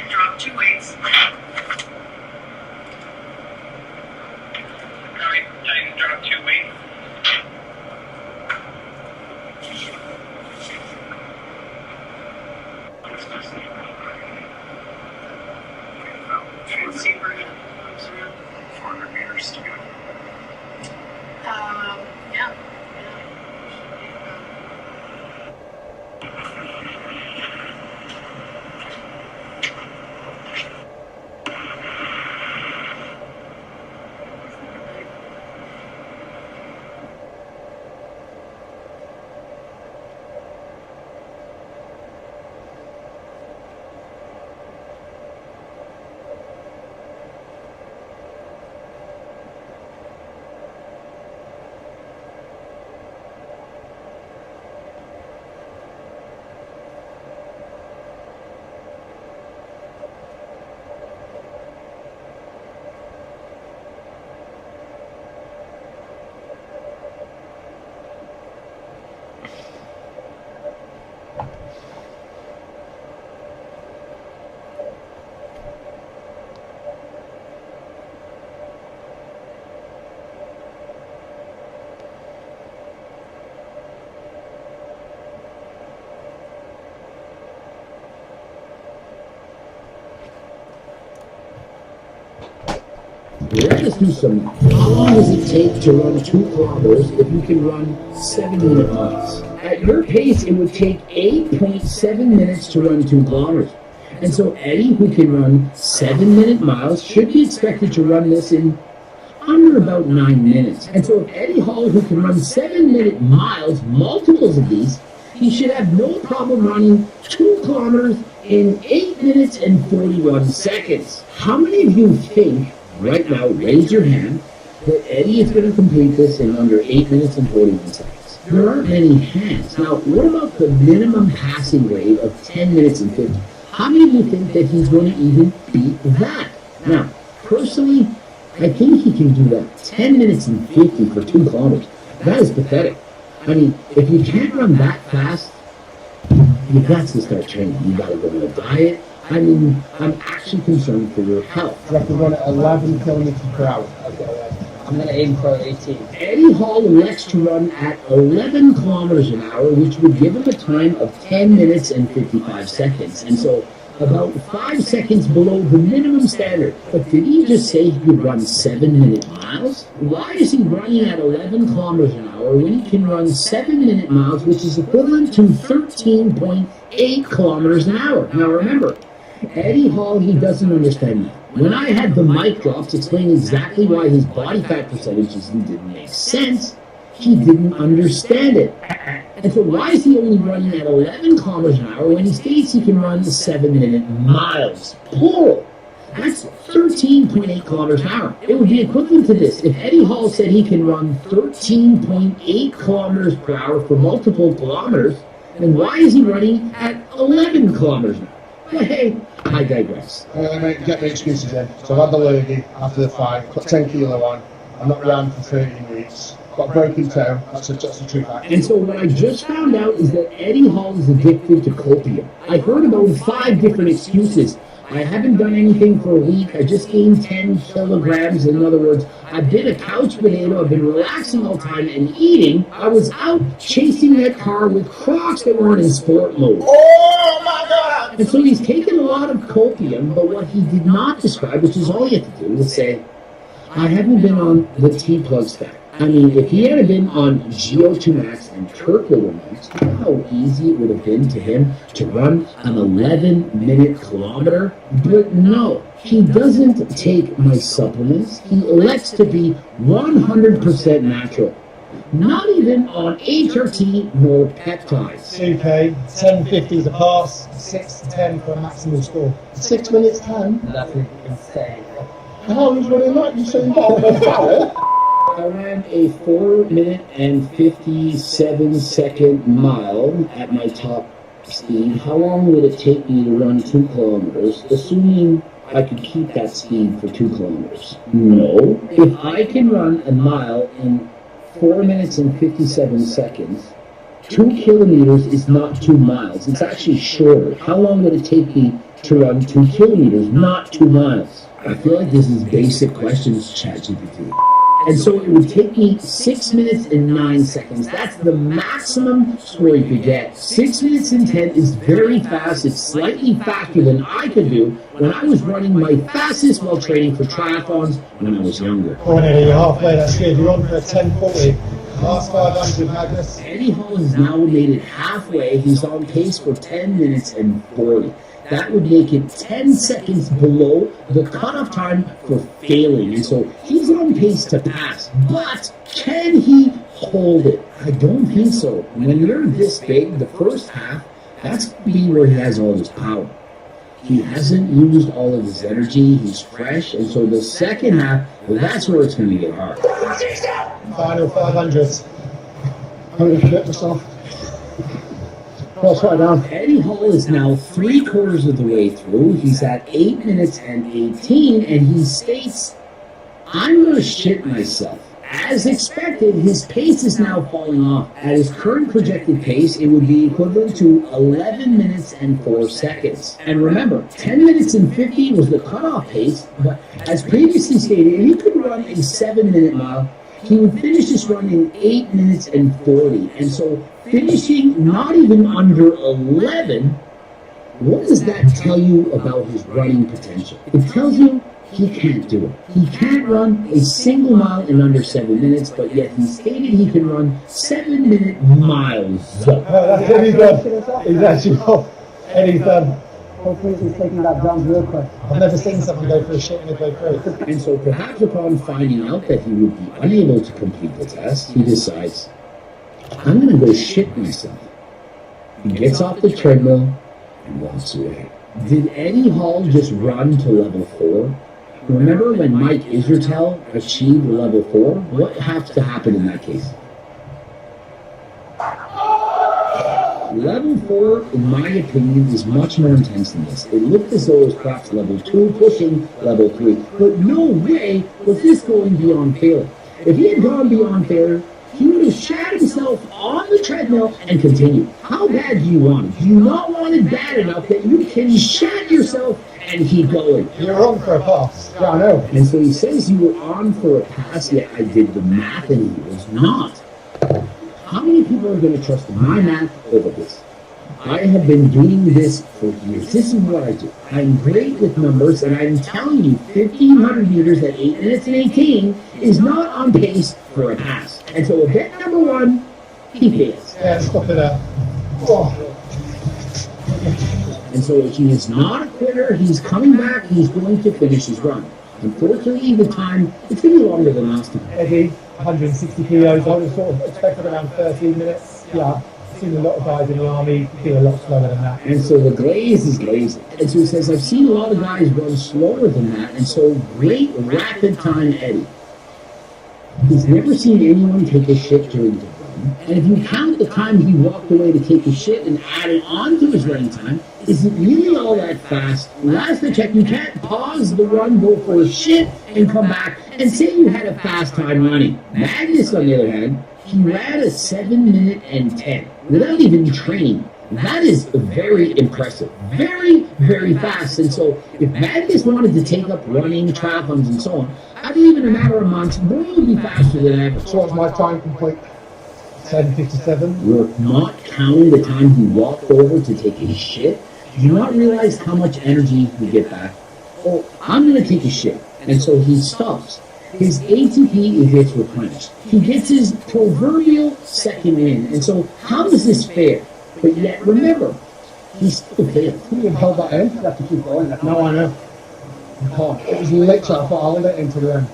Drop 2 weights. Alright, I drop 2 weights. See where it moves around. 400 meters to go. Yeah. Let us do some. How long does it take to run 2 kilometers if you can run 7-minute miles? At your pace, it would take 8.7 minutes to run 2 kilometers. And so Eddie, who can run 7-minute miles, should be expected to run this in under about 9 minutes. And so if Eddie Hall, who can run 7-minute miles, multiples of these, he should have no problem running 2 kilometers in 8 minutes and 41 seconds. How many of you think, right now, raise your hand, that Eddie is going to complete this in under 8 minutes and 41 seconds? There aren't many hands. Now, what about the minimum passing rate of 10 minutes and 50? How many of you think that he's going to even beat that? Now, personally, I think he can do that. 10 minutes and 50 for 2 kilometers. That is pathetic. I mean, if you can't run that fast, you've got to start training. You've got to go to a diet. I mean, I'm actually concerned for your health. You have to run at 11 kilometers per hour. Okay, I'm going to aim for 18. Eddie Hall elects to run at 11 kilometers an hour, which would give him a time of 10 minutes and 55 seconds. And so about 5 seconds below the minimum standard. But did he just say he could run 7-minute miles? Why is he running at 11 kilometers an hour when he can run 7-minute miles, which is equivalent to 13.8 kilometers an hour? Now remember, Eddie Hall, he doesn't understand that. When I had the mic drops explaining exactly why his body fat percentages didn't make sense, he didn't understand it. And so why is he only running at 11 kilometers an hour when he states he can run 7-minute miles? Plural. That's 13.8 kilometers an hour. It would be equivalent to this. If Eddie Hall said he can run 13.8 kilometers per hour for multiple kilometers, then why is he running at 11 kilometers an hour? But hey, I digress. Mate, get my excuses in. So I've had the lurgy after the fight, put 10 kilo on, I'm not around for 13 weeks, got a broken toe, that's a true fact. And so what I just found out is that Eddie Hall is addicted to copium. I heard about 5 different excuses. I haven't done anything for a week. I just gained 10 kilograms. In other words, I've been a couch potato. I've been relaxing all the time and eating. I was out chasing that car with Crocs that weren't in sport mode. Oh my God! And so he's taken a lot of copium, but what he did not describe, which is all he had to do, was say, I haven't been on the T-Plug stack. I mean, if he had been on GO2 Max and Turkle, you know how easy it would have been to him to run an 11-minute kilometer? But no, he doesn't take my supplements. He elects to be 100% natural. Not even on HRT nor peptides. 2K, 10.50 a pass, 6 to 10 for a maximum score. 6 minutes 10? That's insane. How he's running that? You saying that? I ran a 4-minute and 57-second mile at my top speed. How long would it take me to run 2 kilometers, assuming I could keep that speed for 2 kilometers? No. If I can run a mile in 4 minutes and 57 seconds, 2 kilometers is not 2 miles. It's actually shorter. How long would it take me to run 2 kilometers, not 2 miles? I feel like this is basic questions, ChatGPT. And so it would take me 6 minutes and 9 seconds. That's the maximum score you could get. 6 minutes and 10 is very fast. It's slightly faster than I could do when I was running my fastest while training for triathlons when I was younger. Oh, nearly, you're halfway, that's good. You're on for 10.40. Last 500, Magnus. Eddie Hall has now made it halfway. He's on pace for 10 minutes and 40. That would make it 10 seconds below the cutoff time for failing. And so he's on pace to pass. But can he hold it? I don't think so. When you're this big, the first half, that's going to be where he has all his power. He hasn't used all of his energy. He's fresh. And so the second half, well, that's where it's going to get hard. Final 500s. I'm going to shit myself. Cross right down. Eddie Hall is now 3/4 of the way through. He's at 8 minutes and 18, and he states, I'm going to shit myself. As expected, his pace is now falling off. At his current projected pace, it would be equivalent to 11 minutes and 4 seconds. And remember, 10 minutes and 50 was the cutoff pace, but as previously stated, if he could run a 7-minute mile, he would finish this run in 8 minutes and 40. And so finishing not even under 11, what does that tell you about his running potential? It tells you he can't do it. He can't run a single mile in under 7 minutes, but yet he stated he can run 7-minute miles. Oh, that's Eddie's done. He's actually off. Eddie's done. Hopefully he's taking that down real quick. I've never seen someone go for a shit and it go through. And so perhaps upon finding out that he would be unable to complete the test, he decides, I'm going to go shit myself. He gets off the treadmill and walks away. Did Eddie Hall just run to level 4? Remember when Mike Israetel achieved level 4? What has to happen in that case? Level 4, in my opinion, is much more intense than this. It looked as though it was perhaps level 2 pushing level 3. But no way was this going beyond failure. If he had gone beyond failure, he would have shat himself on the treadmill and continued. How bad do you want it? Do you not want it bad enough that you can shat yourself and keep going? You're on for a pass. Yeah, I know. And so he says you were on for a pass, yet I did the math and he was not. How many people are going to trust my math over this? I have been doing this for years. This is what I do. I'm great with numbers, and I'm telling you, 1,500 meters at 8 minutes and 18 is not on pace for a pass. And so event number one, he fails. Yeah, stop it there. Oh, And so he is not a quitter. He's coming back. He's going to finish his run. Unfortunately, the time, it's going to be longer than last time. Eddie, 160 kilos. I would have sort of expected around 13 minutes. Yeah, I've seen a lot of guys in the army feel a lot slower than that. And so the glaze is glazing. And so he says, I've seen a lot of guys run slower than that. And so great rapid time Eddie. He's never seen anyone take a shit during the run. And if you count the time he walked away to take a shit and add it on to his running time, is it really all that fast? Last I checked, you can't pause the run, go for a shit, and come back and say you had a fast time running. Magnus, on the other hand, he ran a 7 minute and 10 without even training. That is very impressive. Very, very fast. And so if Magnus wanted to take up running, triathlons, and so on, I believe in a matter of months, Boy would be faster than ever. So what's my time complete? 7:57. We're not counting the time he walked over to take a shit. Do you not realize how much energy you get back? Oh, I'm going to take a shit. And so he stops. His ATP gets replenished. He gets his proverbial second in. And so how is this fair? But yet, remember, he still failed. Couldn't have held that in. You have to keep going. No, I know. You can't. It was literally, I thought I held it into the end.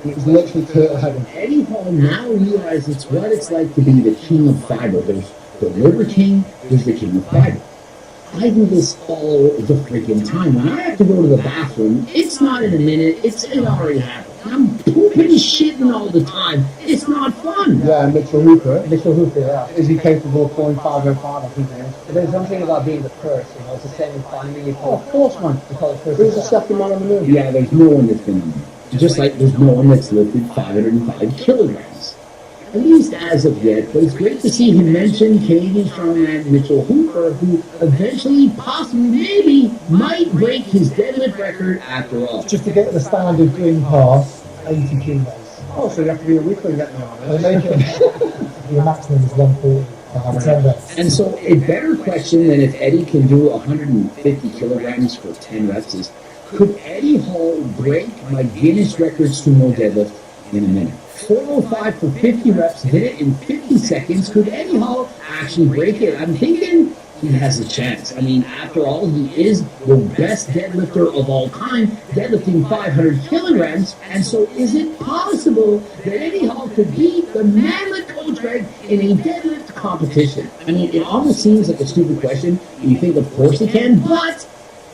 And it was literally turtle heading. Eddie Hall now realizes what it's like to be the king of fiber. There's the Liver King, there's the king of fiber. I do this all the freaking time. When I have to go to the bathroom, it's not in a minute, it already happened. I'm pooping and shitting all the time. It's not fun. Yeah, Mitchell Hooper. Mitchell Hooper, yeah. Is he capable of pulling 505? I think he is. But there's something about being the first, you know, it's the same in climbing. You Oh, of course, man. call it first. Who's the second man on the moon? Yeah, there's no one that's been on there. Just like there's no one that's lifted 505 kilograms. At least as of yet, but it's great to see him mention Canadian strongman Mitchell Hooper, who eventually, possibly, maybe, might break his deadlift record after all. Just to get the standard green pass, 80 kilos. Oh, so you have to be a weakling getting on They it. make it, your maximum is 140 for 10 reps. And so a better question than if Eddie can do 150 kilograms for 10 reps is, could Eddie Hall break my Guinness record sumo deadlift in a minute? 405 for 50 reps, hit it in 50 seconds. Could Eddie Hall actually break it? I'm thinking he has a chance. I mean, after all, he is the best deadlifter of all time, deadlifting 500 kilograms. And so is it possible that Eddie Hall could beat the man like Coach Greg in a deadlift competition? I mean, it almost seems like a stupid question. You think, of course he can, but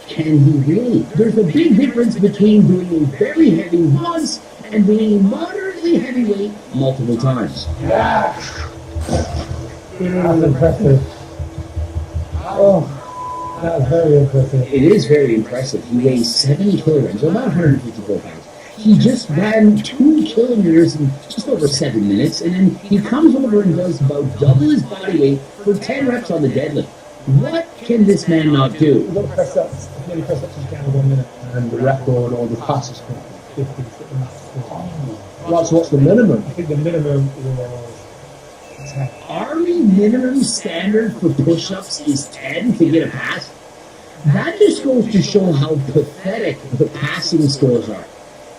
can he really? There's a big difference between doing a very heavy once and doing a moderately heavy weight multiple times. That's impressive. Oh, that was very impressive. It is very impressive. He weighs 70 kilograms, or about 154 pounds. He just ran 2 kilometers in just over 7 minutes, and then he comes over and does about double his body weight for 10 reps on the deadlift. What can this man not do? You've got to press ups, as many press ups as you can in 1 minute. And the record or the passes. 50 is the max. That's what's the minimum. I think the minimum was 10. Army minimum standard for push-ups is 10 to get a pass? That just goes to show how pathetic the passing scores are.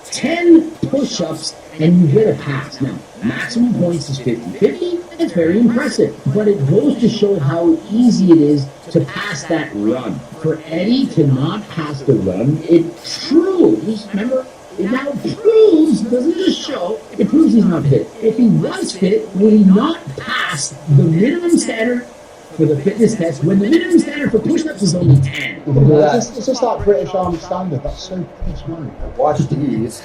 10 push-ups and you get a pass. Now, maximum points is 50. 50, that's very impressive. But it goes to show how easy it is to pass that run. For Eddie to not pass the run, it proves, remember, it now proves, doesn't just show, it proves he's not fit. If he was fit, would he not pass the minimum standard for the fitness test when the minimum standard for push-ups is only 10? It's just that British Army standard. That's so piss money. Watch these.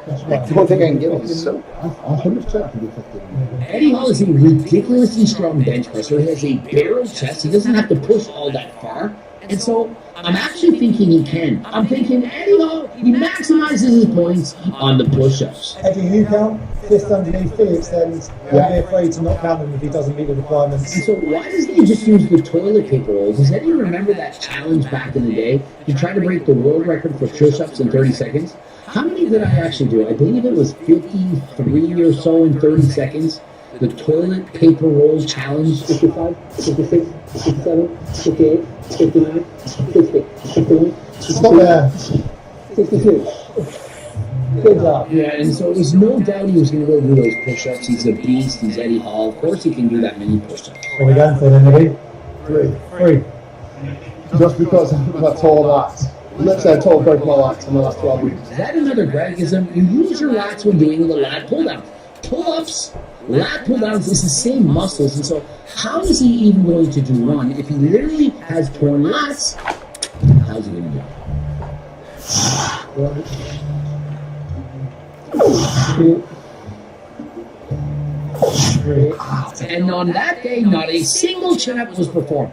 That's I right. don't think I can give it so. I 100% can do 15. Eddie Hall is a ridiculously strong bench presser. He has a barrel chest. He doesn't have to push all that far. And so I'm actually thinking he can. I'm thinking Eddie Hall, he maximizes his points on the push-ups. Eddie, you count, fist underneath, fully extends. Don't be afraid to not count him if he doesn't meet the requirements. And so why doesn't he just use the toilet paper roll? Does anyone remember that challenge back in the day? To try to break the world record for push-ups in 30 seconds? How many did I actually do? I believe it was 53 or so in 30 seconds. the toilet paper roll challenge. 55, 56, 57, 58, 59, 60, 61, Stop there. 62. Good job. Yeah, and so there's no doubt he was going to go do those push-ups. He's a beast. He's Eddie Hall. Of course, he can do that many push-ups. What are we going for then, Eddie? 3. 3. Just because I'm a tall lats. Let's say I told both my lats in the last 12 weeks. Is that another Gregism? You use your lats when doing the lat pull-downs. Pull-ups, lat pull-downs is the same muscles, and so how is he even going to do one if he literally has torn lats? How's he going to do it? 2, 3. And on that day, not a single chin-up was performed.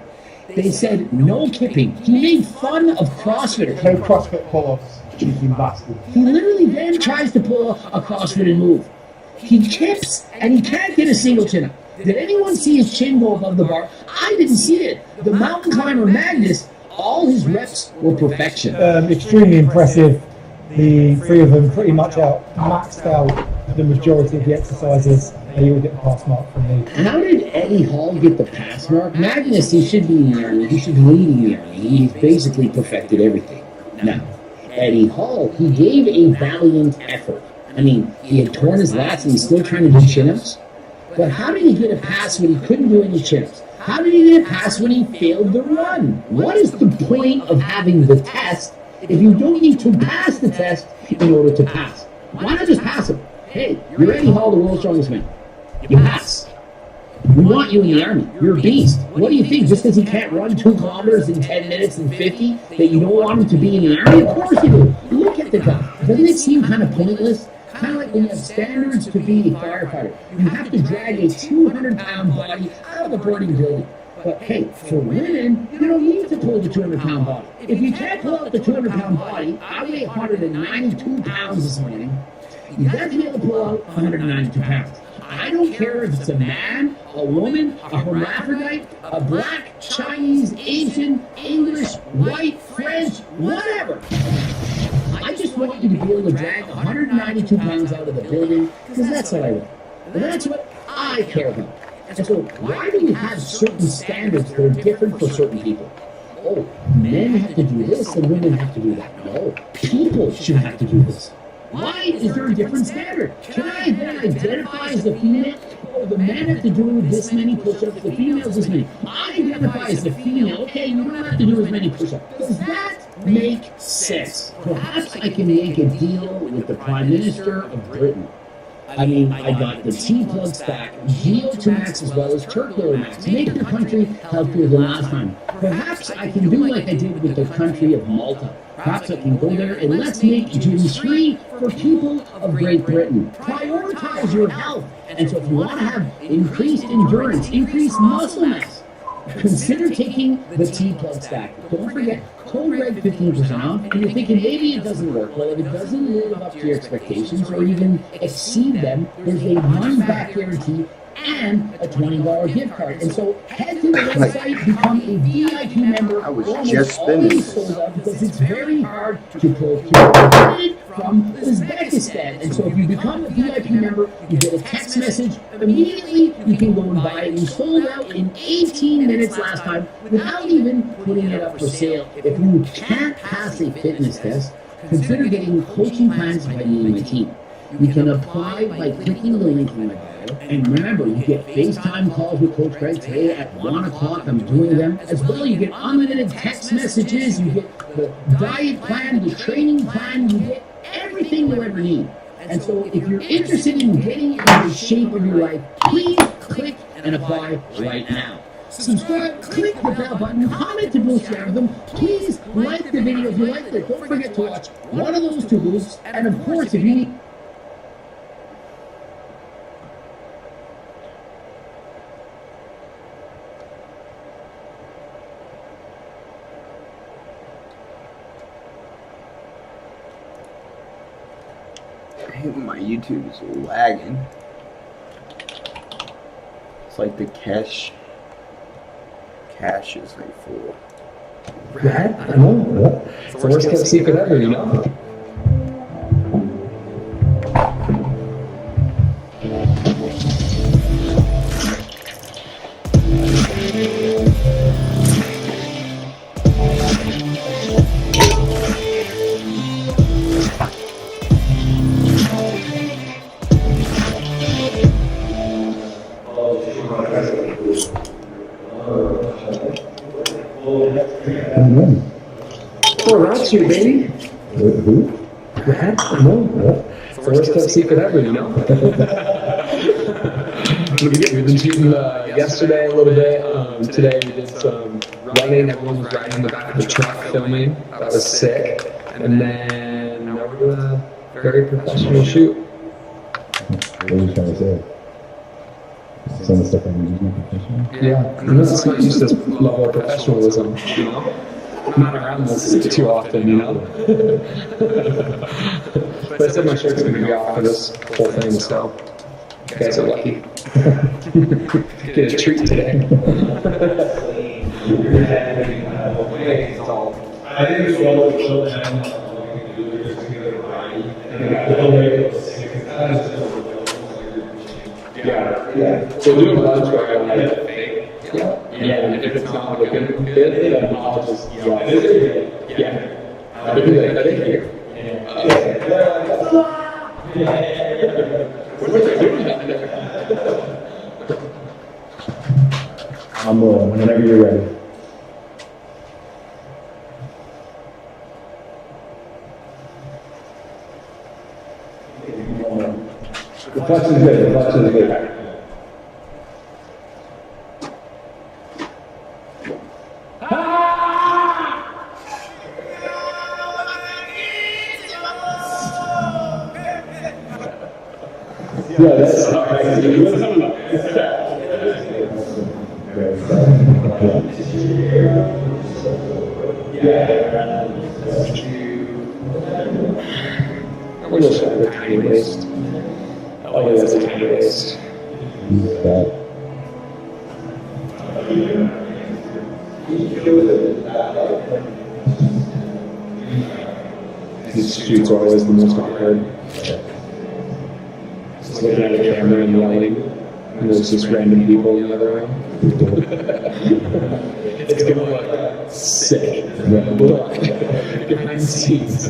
They said no kipping. He made fun of CrossFitters. No CrossFit pull-ups, cheeky bastard. He literally then tries to pull a CrossFit and move. He kips and he can't get a single chin-up. Did anyone see his chin go above the bar? I didn't see it. The mountain climber Magnus, all his reps were perfection. Extremely impressive. The 3 of them pretty much maxed out the majority of the exercises. And you will get the pass mark from me. How did Eddie Hall get the pass mark? Magnus, he should be in the Army. He should be leading the Army. He's basically perfected everything. Now, Eddie Hall, he gave a valiant effort. I mean, he had torn his lats and he's still trying to do chin-ups. But how did he get a pass when he couldn't do any chin-ups? How did he get a pass when he failed the run? What is the point of having the test if you don't need to pass the test in order to pass? Why not just pass him? Hey, you're Eddie Hall, the world's strongest man. You pass. We want you in the Army. You're a beast. What do you think? Just because he can't run 2 kilometers in 10 minutes and 50, that you don't want him to be in the Army? Of course you do. Look at the guy. Doesn't it seem kind of pointless? Kind of like when you have standards to be a firefighter. You have to drag a 200-pound body out of a burning building. But hey, for women, you don't need to pull the 200-pound body. If you can't pull out the 200-pound body, I weigh 192 pounds this morning. You got to be able to pull out 192 pounds. I don't care if it's a man, a woman, a hermaphrodite, a black, Chinese, Asian, English, white, French, whatever. I just want you to be able to drag 192 pounds out of the building, because that's what I want. And that's what I care about. And so why do we have certain standards that are different for certain people? Oh, men have to do this and women have to do that. No, people should have to do this. Why is there a different standard? Can I then identify as a female? Oh, the men have to do this many push-ups, the females this many. I identify as a female. Okay, you don't have to do as many push-ups. Does that make sense? Perhaps I can make a deal with the Prime Minister of Britain. I mean, I got the T-Plug stack, GO2 Max as well as Turkler Max. Make the country healthier than last time. Perhaps I can do like I did with the country of Malta. Perhaps I can go there and let's make gyms free for people of Great Britain. Prioritize your health. And so if you want to have increased endurance, increased muscle mass, consider taking the T-Plug stack. Don't forget, code REG 15% off. And you're thinking maybe it doesn't work. Well, if it doesn't live up to your expectations or even exceed them, there's a money-back guarantee and a $20 gift card. And so head to the website, become a VIP member. I was Almost just always finished. sold out because it's very hard to pull people from Uzbekistan. And so if you become a VIP member, you get a text message. Immediately, you can go and buy it. We sold out in 18 minutes last time without even putting it up for sale. If you can't pass a fitness test, consider getting coaching plans by me and my team. You can apply by clicking the link in my bio. And remember, you get FaceTime calls with Coach Greg today at 1 o'clock. I'm doing them. As well, you get unlimited text messages. You get the diet plan, the training plan. You get everything you'll ever need. And so if you're interested in getting into the shape of your life, please click and apply right now. Subscribe, click the bell button, comment to boost the algorithm. Please like the video if you liked it. Don't forget to watch one of those 2 boosts. And of course, if you need... My YouTube is lagging. It's like the cache is like full. Yeah, I know. It's the worst kept secret ever, you know? Oh, that's you, baby. Who? What? No. First top secret ever, you know? We've been shooting yesterday a little bit. Today we did some running. Everyone was riding in the back of the truck filming. That was sick. And then now we're doing a very professional shoot. What are you trying to say? Some of the stuff I'm using professional? Yeah, and it's not just this level of professionalism, you know? I'm not around this too often, you know? But I said my shirt's gonna be off for this whole thing, so you guys are lucky. Get a treat today. I think it's all the children. Yeah. So doing lunch where I like fake. Yeah, and if it's not looking good, then I'll just yell. Yeah. I'll be like, I didn't hear. What are they doing down there? I'm whenever you're ready. The flex is good. The flex is good. Yeah, that's We're just trying to tiny waste. Oh, yeah, that's a tiny waste. These shoots are always the most awkward. Just looking at the camera and yelling, and there's just random people in the other room. It's gonna look sick. Behind the scenes.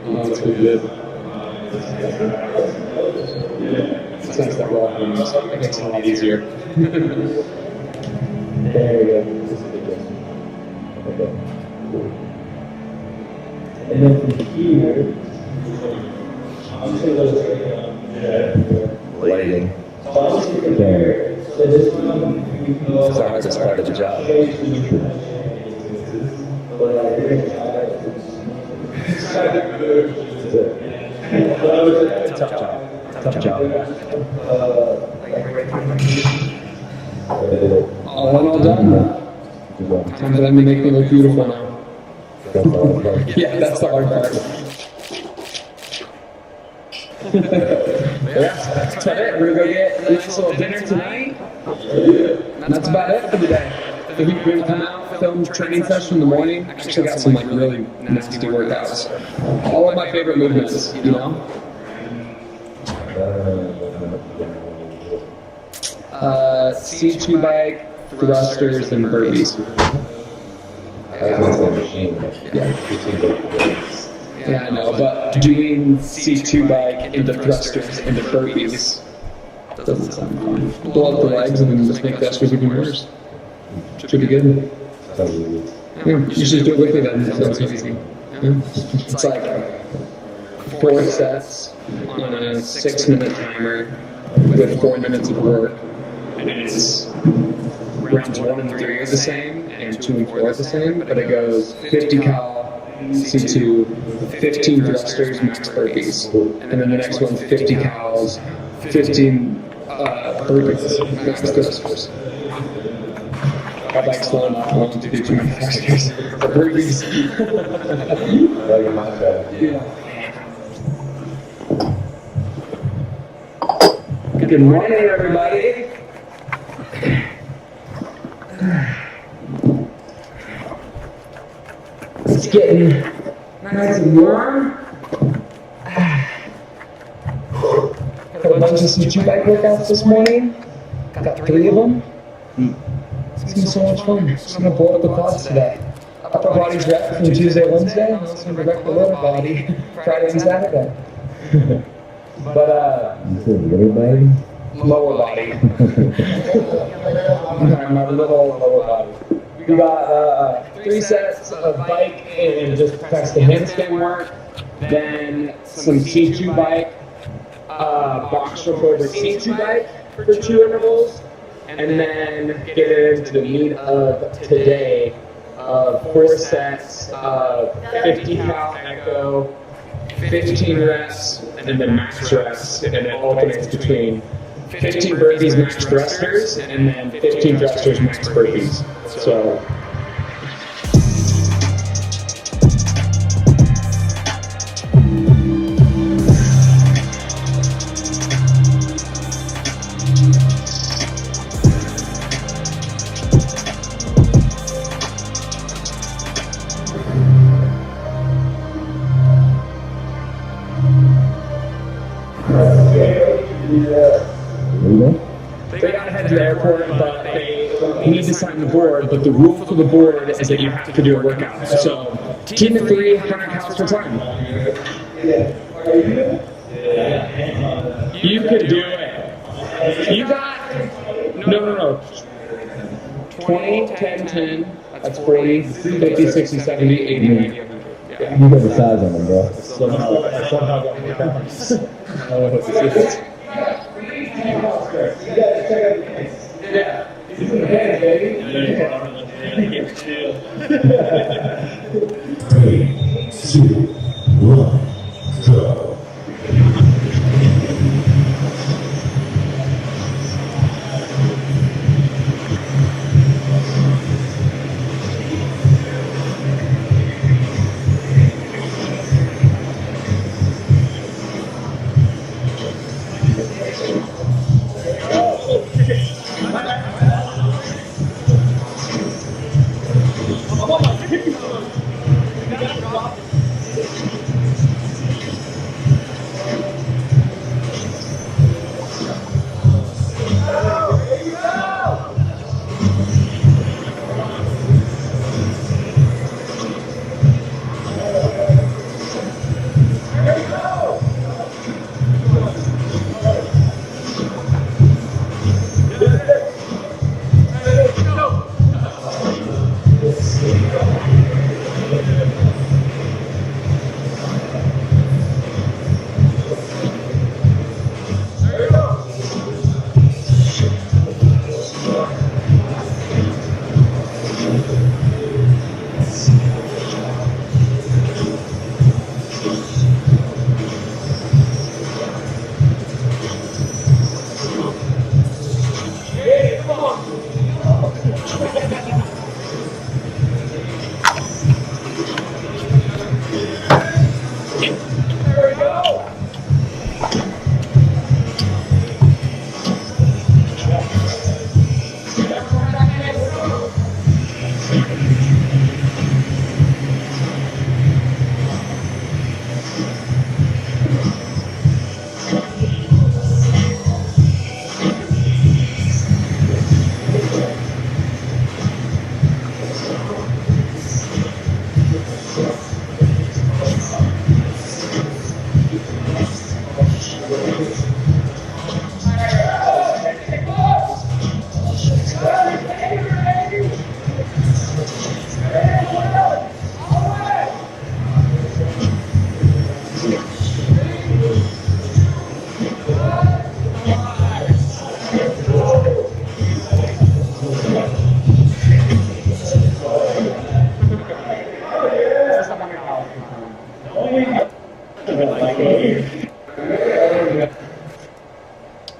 Oh, that's pretty good. It's nice that we're all home. It makes it a lot easier. There you go. Okay. And then from here, I'm just going to lighting. Okay. So this one, we can go. It's our hardest part of the job. Tough job. Tough job. All done. Time for them to make me look beautiful now. Yeah, that's the hard part. Yeah, that's about it. We're gonna go get a nice little dinner tonight. And that's about it for the day. If we can come out, film training session in the morning. Actually got some like really nasty workouts. All of my favorite movements, you know? C2 bike, thrusters, and burpees. Yeah, I know, but doing C2 bike into thrusters into burpees doesn't sound fun. Blow up the legs and then just make thrusters even worse. Should be good. Yeah, you should do it with me then. That's easy. Yeah. It's like 4 sets on a 6-minute timer with 4 minutes of work. And it's rounds 1 and 3 are the same, and 2 and 4 are the same, but it goes 50 cal, C2, 15 thrusters, max burpees. And then the next one's 50 cals, 15 burpees, max thrusters. My bike's slow enough, I want to do too many thrusters. Burpees. Good morning, everybody. It's getting nice and warm. Got a bunch of C2 bike workouts this morning. Got 3 of them. It's gonna be so much fun. Just gonna blow up the quads today. Upper body's rep from Tuesday, Wednesday. I'm also gonna wreck the lower body Friday and Saturday. But Everybody? lower body. My little lower body. We got 3 sets of bike and just press the handstand work. Then some C2 bike, box jump over C2 bike for 2 intervals. And then get into the meat of today of 4 sets of 50 cal echo, 15 reps, and then max reps, and it alternates between 15 burpees max thrusters and then 15 thrusters max burpees. So they gotta head to the airport, but they need to sign the board. But the rule for the board is that you have to do a workout. So, team of 3, 100 calories per time. You could do it. You got no. 20, 10, 10. That's 40, 50, 60, 70, 80, 90, 100. Yeah. You got the size on them, bro. Somehow got more pounds. Yeah.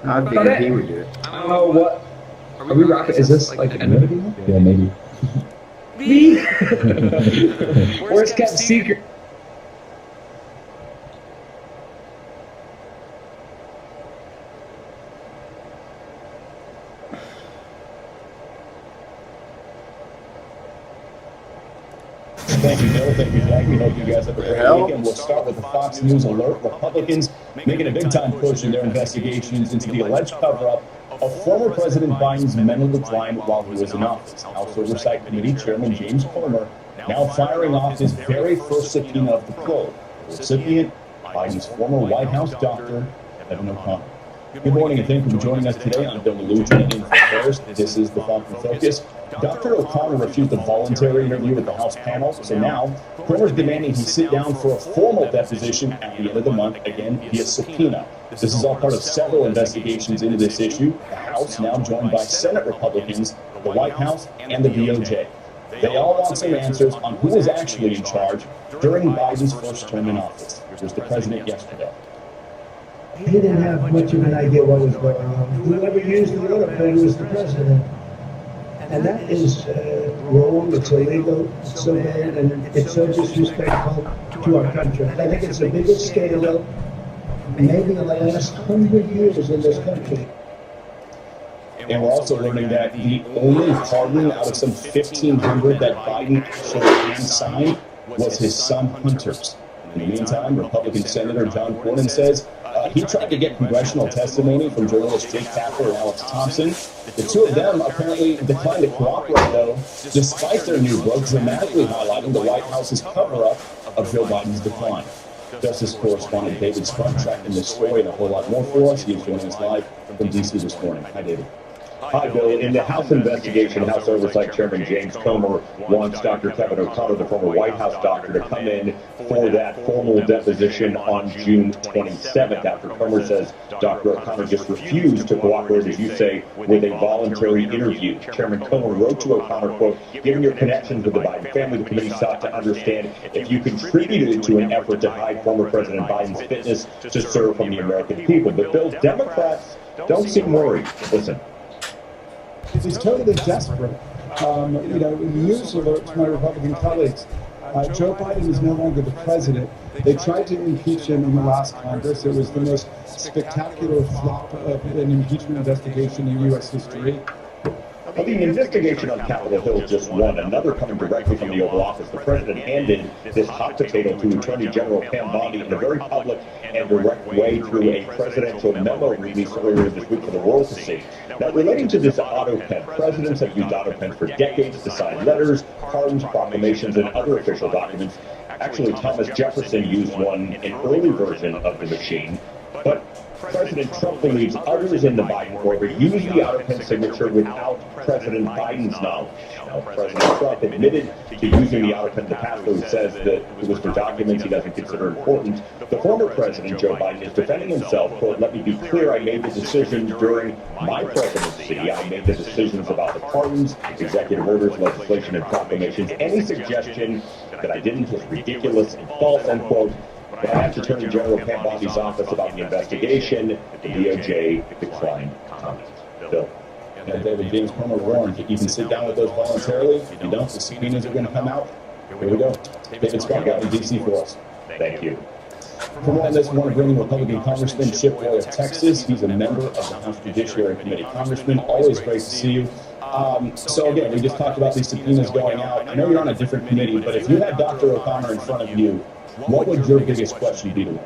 I figured he would do it. I don't know what. Are we rocking? Is this like an interview? Yeah, maybe. Worst kept secret. Thank you, Bill. Thank you, Jack. We hope you guys have a great weekend. We'll start with the Fox News alert. Republicans making a big-time push in their investigations into the alleged cover-up of former President Biden's mental decline while he was in office. House Oversight Committee Chairman James Comer now firing off his very first subpoena of the probe. The recipient, Biden's former White House doctor, Kevin O'Connor. Good morning and thank you for joining us today. I'm Bill Malugin in for first. This is the Falcon Focus. Dr. O'Connor refused a voluntary interview with the House panel, so now Cromer's demanding he sit down for a formal deposition at the end of the month, again via subpoena. This is all part of several investigations into this issue. The House now joined by Senate Republicans, the White House, and the DOJ. They all want some answers on who was actually in charge during Biden's first term in office. Here's the president yesterday. He didn't have much of an idea what was going on. Whoever used the autoplane was the president. And that is wrong, it's illegal, it's so bad, and it's so disrespectful to our country. I think it's the biggest scandal maybe in the last 100 years in this country. And we're also learning that the only pardon out of some 1,500 that Biden actually hand-signed was his son Hunter's. In the meantime, Republican Senator John Cornyn says he tried to get congressional testimony from journalists Jake Tapper and Alex Thompson. The two of them apparently declined to cooperate, though, despite their new book dramatically highlighting the White House's cover-up of Joe Biden's decline. Justice correspondent David Sprung tracked in this story and a whole lot more for us. He is joining us live from D.C. this morning. Hi, David. Hi, Bill. In the House investigation, House Oversight Chairman James Comer wants Dr. Kevin O'Connor, the former White House doctor, to come in for that formal deposition on June 27th. After Comer says Dr. O'Connor just refused to cooperate, as you say, with a voluntary interview. Chairman Comer wrote to O'Connor, quote, given your connections with the Biden family, the committee sought to understand if you contributed to an effort to hide former President Biden's fitness to serve from the American people. But, Bill, Democrats don't seem worried. Listen. He's totally desperate. News alert to my Republican colleagues. Joe Biden is no longer the president. They tried to impeach him in the last Congress. It was the most spectacular flop of an impeachment investigation in U.S. history. Well, the investigation on Capitol Hill just won. Another coming directly from the Oval Office. The president handed this hot potato to Attorney General Pam Bondi in a very public and direct way through a presidential memo released earlier this week for the world to see. Now, relating to this auto pen, presidents have used auto pens for decades to sign letters, pardons, proclamations, and other official documents. Actually, Thomas Jefferson used one, an early version of the machine, but President Trump believes others in the Biden orbit used the auto pen signature without President Biden's knowledge. Now, President Trump admitted to using the auto pen in the past, though he says that it was for documents he doesn't consider important. The former president, Joe Biden, is defending himself, quote, let me be clear, I made the decision during my presidency. I made the decisions about the pardons, executive orders, legislation, and proclamations. Any suggestion that I didn't is ridiculous and false, end quote. But I asked Attorney General Pam Bondi's office about the investigation. The DOJ declined comment. Bill. And David, James Comer warned you can sit down with those voluntarily. If you don't, the subpoenas are going to come out. Here we go. David Sprung out in D.C. for us. Thank you. For more on this, we want to bring in Republican Congressman Chip Roy of Texas. He's a member of the House Judiciary Committee. Congressman, always great to see you. So again, we just talked about these subpoenas going out. I know you're on a different committee, but if you had Dr. O'Connor in front of you, what would your biggest question be to him?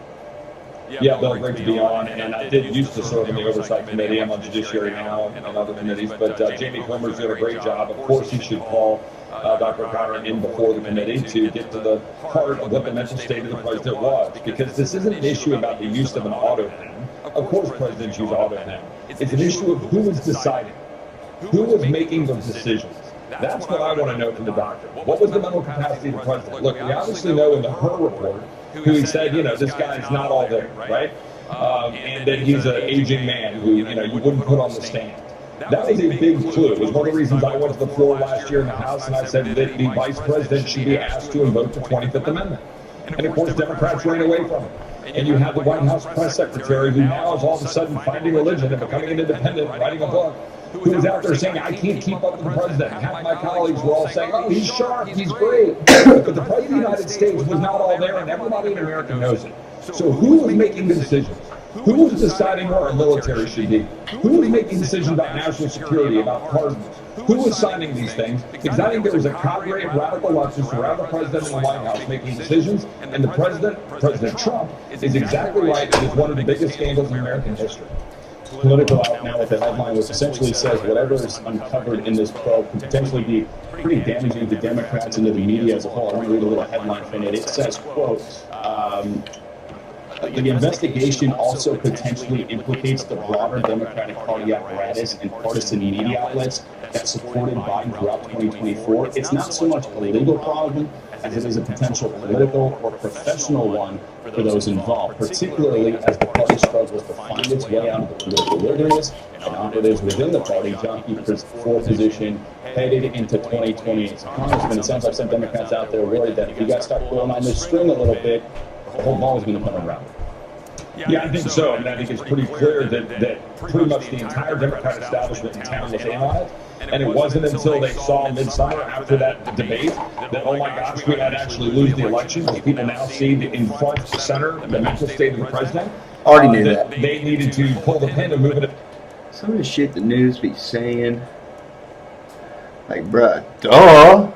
Yeah, Bill, great to be on. And I did used to serve on the Oversight Committee. I'm on Judiciary now and other committees. But Jamie Comer's doing a great job. Of course, he should call Dr. O'Connor in before the committee to get to the heart of what the mental state of the president was. Because this isn't an issue about the use of an auto pen. Of course, presidents use auto pen. It's an issue of who was deciding, who was making those decisions. That's what I want to know from the doctor. What was the mental capacity of the president? Look, we obviously know in the Her report, who he said, this guy's not all there, right? And that he's an aging man who, you wouldn't put on the stand. That was a big clue. It was one of the reasons I went to the floor last year in the House and I said that the vice president should be asked to invoke the 25th Amendment. And of course, Democrats ran away from it. And you have the White House press secretary who now is all of a sudden finding religion and becoming an independent, writing a book, who was out there saying, I can't keep up with the president. Half my colleagues were all saying, oh, he's sharp, he's great. But the president of the United States was not all there, and everybody in America knows it. So who was making the decisions? Who was deciding where our military should be? Who was making decisions about national security, about pardons? Who was signing these things? Because I think there was a cadre of radical leftists around the president in the White House making decisions, and the president, President Trump, is exactly right. It is one of the biggest scandals in American history. Political out now with the headline, which essentially says whatever is uncovered in this probe could potentially be pretty damaging to Democrats and to the media as a whole. I want to read a little headline from it. It says, quote, The investigation also potentially implicates the broader Democratic Party apparatus and partisan media outlets that supported Biden throughout 2024. It's not so much a legal problem as it is a potential political or professional one for those involved, particularly as the party struggles to find its way out of the political wilderness and operatives within the party jockey for position headed into 2020. As a congressman, it sounds like some Democrats out there are worried that if you guys start pulling on this string a little bit, the whole ball is going to come around. Yeah, I think so. I mean, I think it's pretty clear that pretty much the entire Democrat establishment in town was in on it. And it wasn't until they saw midsummer after that debate that, oh my gosh, we might actually lose the election, because people now see in front, center, the mental state of the president. Already knew that. They needed to pull the pin and move it. Some of the shit the news be saying, like, bruh, duh.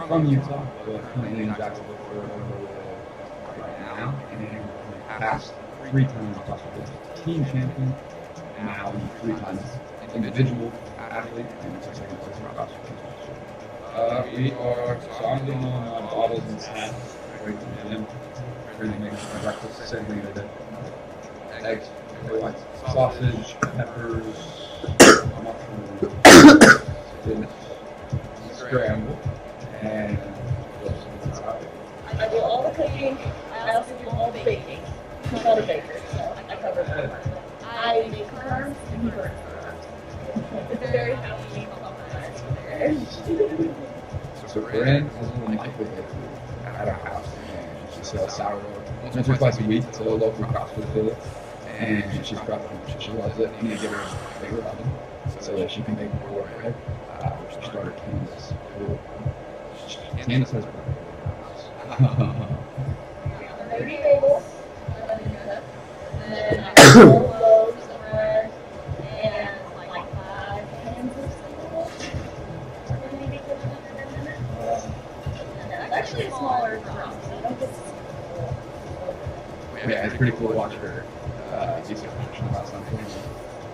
From Utah, but currently in Jacksonville, Florida right now, and past 3 times CrossFit team champion, and now 3 times individual athlete, and 2nd place in CrossFit. We are, so I'm doing bottles and snacks right to the gym, really making my breakfast, same thing I did. Eggs, whites, sausage, peppers, mushrooms, spinach, scrambled. And I do all the cooking. I also do all the baking. I'm not a baker, so I cover that. I make carbs and he burns carbs. It's very healthy. So Corinne is a microwave at our house, and she sells sourdough once or twice a week to a local CrossFit affiliate, and she's prepping. She loves it. I'm gonna give her a bigger oven so that she can make more bread. She started Candace. Candace has bread. 30 bagels, and then I have 4 loaves of bread, and like 5 pans of cereal. Maybe cook another minute. And that's actually a smaller drum, so I don't get Yeah, it's pretty cool to watch her do some passion about something.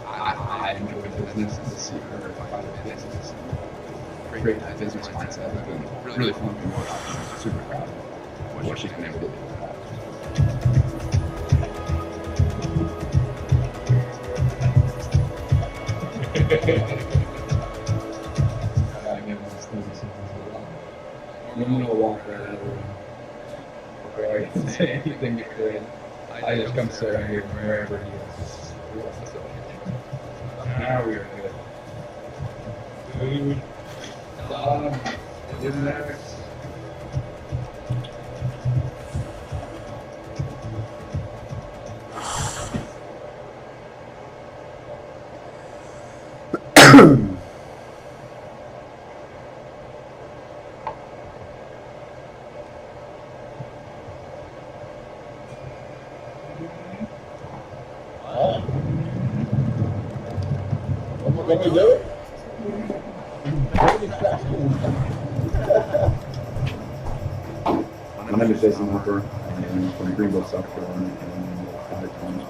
I enjoy the business and to see her find a business and create that business mindset has been really fun to watch. I'm super proud of what she's been able to do. I'm gonna walk right over and say anything you could. I just come sit right here wherever he is. Now we are good. Food, dog, insects. Can we do it? My name is Jason Hooper. I'm from Greenville, South Carolina, and I'm 5 times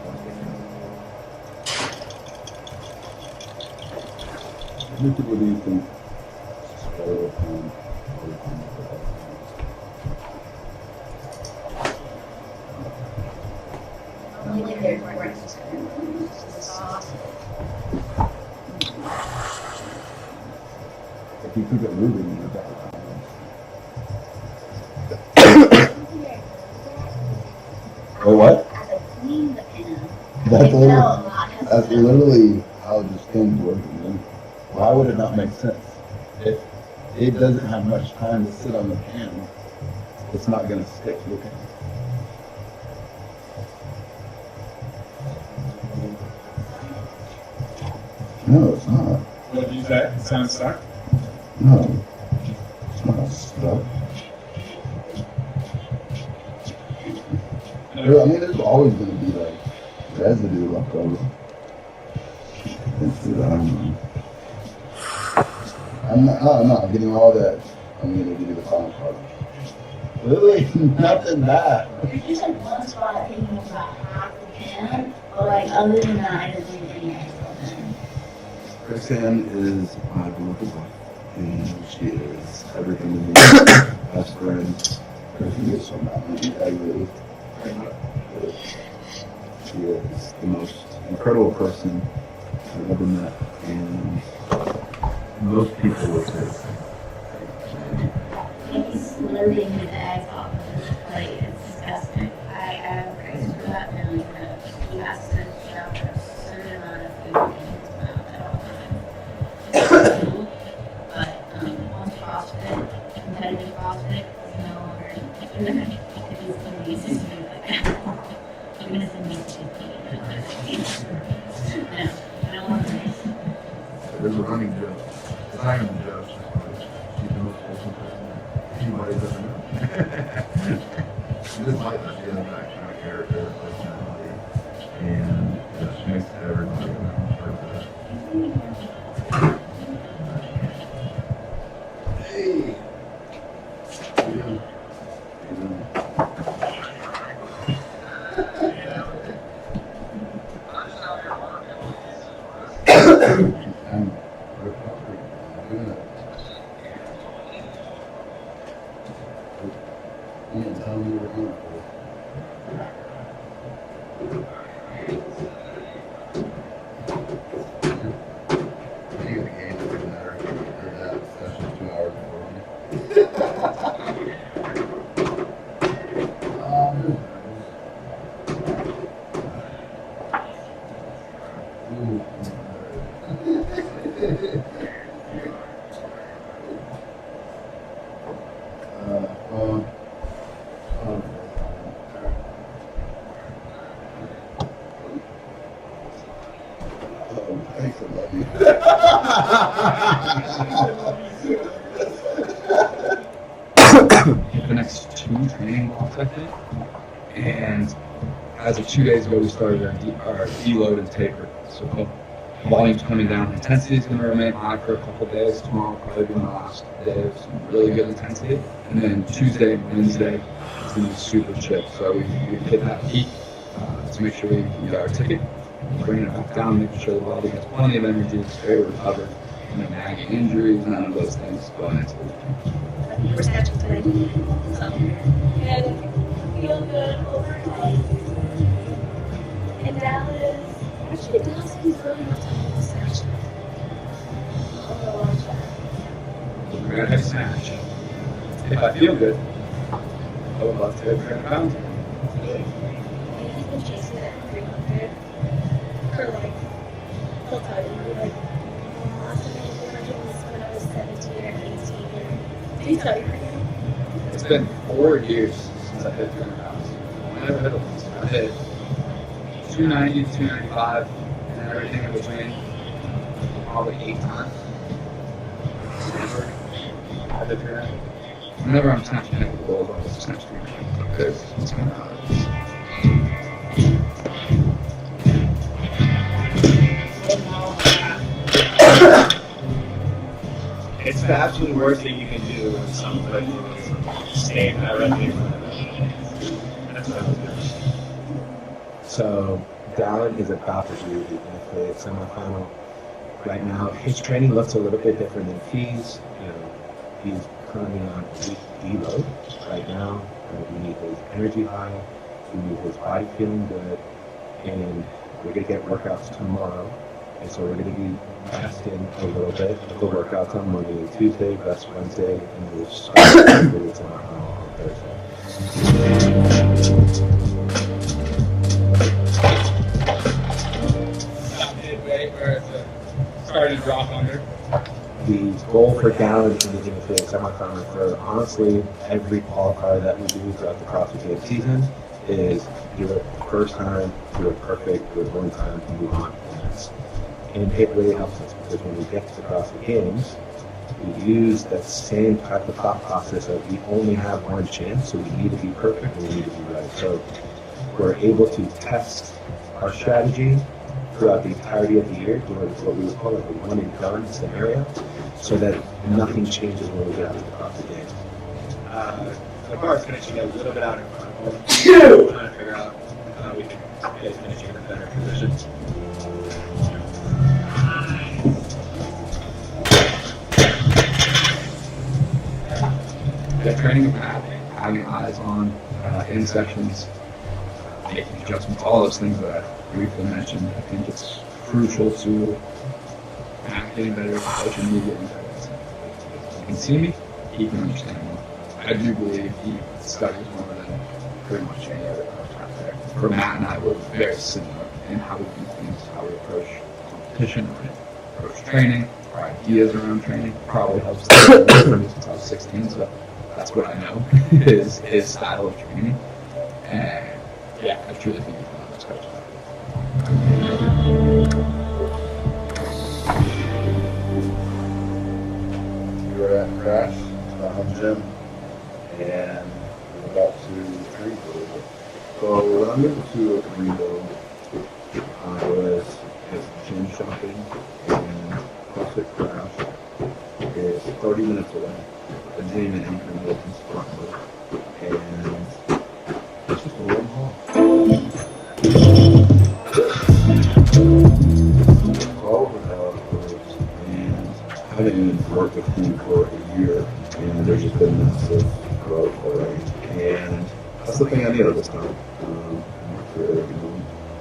Most people do think Only there's breakfast. The sauce. if you keep it moving, you're better. Wait, what? That's literally how this thing's working. Man. Why would it not make sense? If it doesn't have much time to sit on the pan, it's not going to stick to the pan. No, it's not. What did you say? It sounds stuck? No, it's not stuck. I mean, there's always going to be like residue left over. I'm not getting all that. I'm going to give you the final part. Literally, nothing bad. There's just like one spot taking about half the pan, but like other than that, I don't think any extra. Roxanne is my beautiful wife, and she is everything to me. Best friend. She is so mad at me. I really. She is the most incredible person I've ever met, and most people would say. He's literally his eggs off of his plate. It's disgusting. I am crazy for that feeling that he has to shove a certain amount of food in his mouth at all times. It's cool, but once CrossFit, competitive CrossFit, is no longer if he's going to use his food like that. I'm going to send you to no, I don't want to. There's a running joke. It's not even a joke. She's the most wholesome person anybody's ever known. She just like that. She has that kind of character, personality, and she makes everybody around her. Hey! How you doing? How you doing? Thanks, I love you. The next 2 training blocks, I think. And as of 2 days ago, we started our deload and taper. So volume's coming down. Intensity is going to remain high for a couple days. Tomorrow will probably be my last day of some really good intensity. And then Tuesday and Wednesday, it's going to be super chill. So we hit that peak to make sure we get our ticket, bringing it back down, making sure the body has plenty of energy to stay recovered. No nagging injuries, none of those things going into the weekend. We're scheduled today. So, and feel good overnight. In Dallas, actually, Dallas is really not time to session. We're going to have snatch. If I feel good, I would love to have 300 pounds. He's been Last time was when I was 17 or 18. Did he tell you? It's been 4 years since I hit 300 pounds. I never hit a once. I hit 290, 295, and everything in between. Probably 8 times. Never. I hit 300. Whenever I'm snatching at the goals, I always snatch 300 because it's kind of hard. It's the absolute worst thing you can do when somebody is staying directly in front of them. That's what I was doing. So Dallin is about to do the NFA semifinal. Right now, his training looks a little bit different than Fee's. You know, he's currently on a week deload right now. We need his energy high, we need his body feeling good, and we're gonna get workouts tomorrow. And so we're gonna be testing a little bit of the workouts on Monday and Tuesday, rest Wednesday, and we'll start the semifinal on Thursday. Started to drop under. The goal for Dallin in the NFA semifinal for honestly every qualifier that we do throughout the CrossFit Games season is do it first time, do it perfect, do it one time, and move on to the next. And it really helps us because when we get to the CrossFit Games, we use that same type of thought process of we only have one chance, so we need to be perfect and we need to be right. So we're able to test our strategy throughout the entirety of the year, doing what we would call like a one and done scenario, so that nothing changes when we get out to the CrossFit Games. The bar is finishing a little bit out in front of us. We're trying to figure out how we can get it finishing in a better position. The training of having eyes on in sections, making adjustments, all those things that I briefly mentioned, I think it's crucial to getting better at coaching me getting better. You can see me, he can understand me. I do believe he studies more than pretty much any other coach out there. For Matt and I, we're very similar in how we do things, how we approach competition, approach training, our ideas around training. Probably helps for me since I was 16, so that's what I know is his style of training. And yeah, I truly think he's one of those coaches. We were at Crash, home gym, and we're about to reload. So when I moved to reload, I was just gym shopping, and CrossFit Crash is 30 minutes away. The gym in Anchorage opens front, and it's just a long haul. And I haven't even worked with him for a year, and there's just been massive growth already. And that's the thing I needed this time. For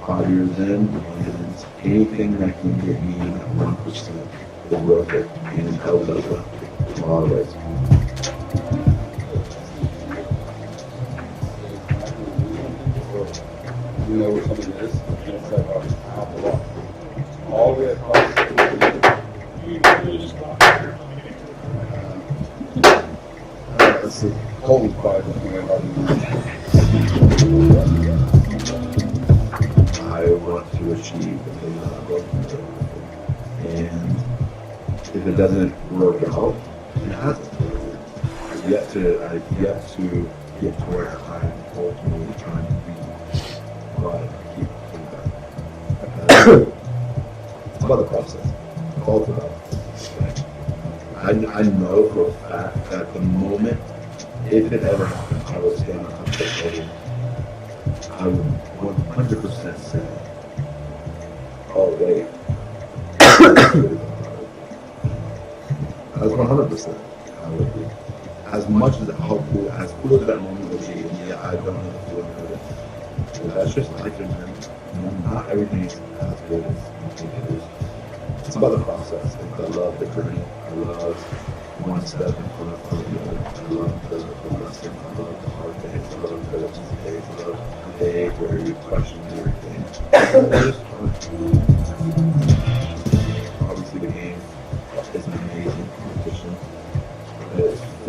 5 years in, and anything that can get me that 1% is worth it, and it helps us in a lot of ways. You know where something is? It's like off the wall. All the way across. That's the cold part of my heart. I want to achieve the thing that I'm looking for. And if it doesn't work out, it hasn't. I've yet to get to where I'm ultimately trying to be. But I keep thinking about it. It's about the process. It's all about it. I know for a fact that the moment, if it ever happened, I would stand on the podium. I would 100% say, oh wait. That's 100%. I would be. As much as how cool, as cool as that moment would be, and yeah, I don't know the feeling of it. But that's just life in general. You know, not everything is as good as you think it is. It's about the process. I love the journey. I love one step in front of the other. I love the progressing. I love the hard days. I love the easy days. I love the days where you question everything.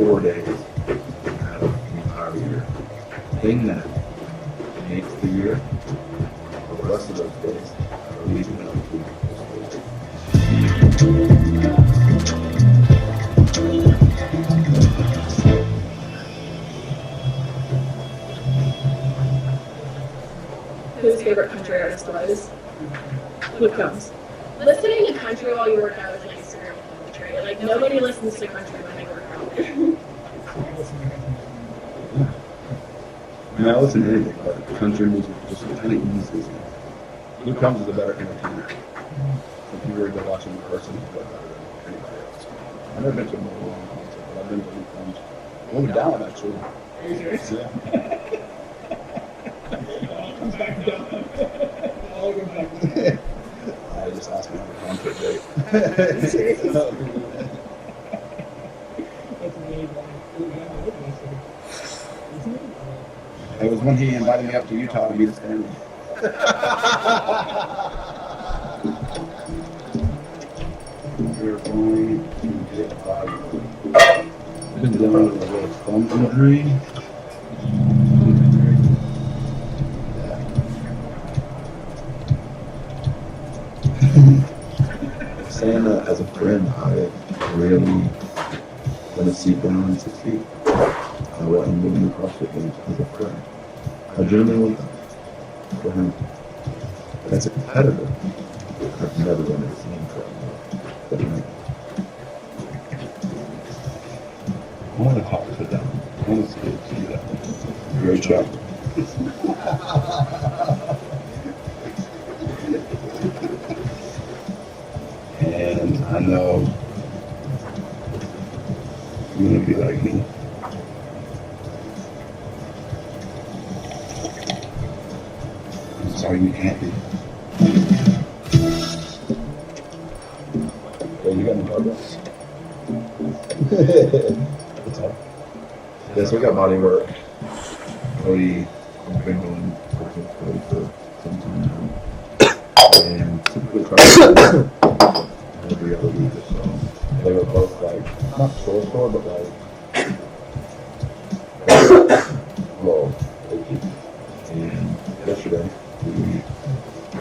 4 days out of the entire year. The thing that makes the year, the rest of those days are leading up to Whose favorite country artist was? Who comes? Listening to country while you work out is like a serial country. Like nobody listens to country when they work out. I mean, I listen to anything, but country music just kind of eases me. Luke Combs is a better entertainer. If you were to watch him in person, he's better than anybody else. I've never been to a more long concert, but I've been to Luke Combs. I went down, actually. Are you serious? Yeah. I just asked me on a concert date. It was when he invited me up to Utah to meet his family. We're going to get I've been dealing with a little thumb injury. Saying that as a friend, I really want to see Brown and succeed. I want him to win the CrossFit Games as a friend. I genuinely want that for him. But as a competitor, I've never wanted to see him for a I want to talk to them. I want to see that. Great job. And I know you're going to be like me. I'm sorry you can't be. Hey, you got any progress? What's up? Yes, we got body work. Cody, I've been going with Cody for some time now. And typically try to every other week or so. They were both like, not sore, but like, low, achy. And yesterday, we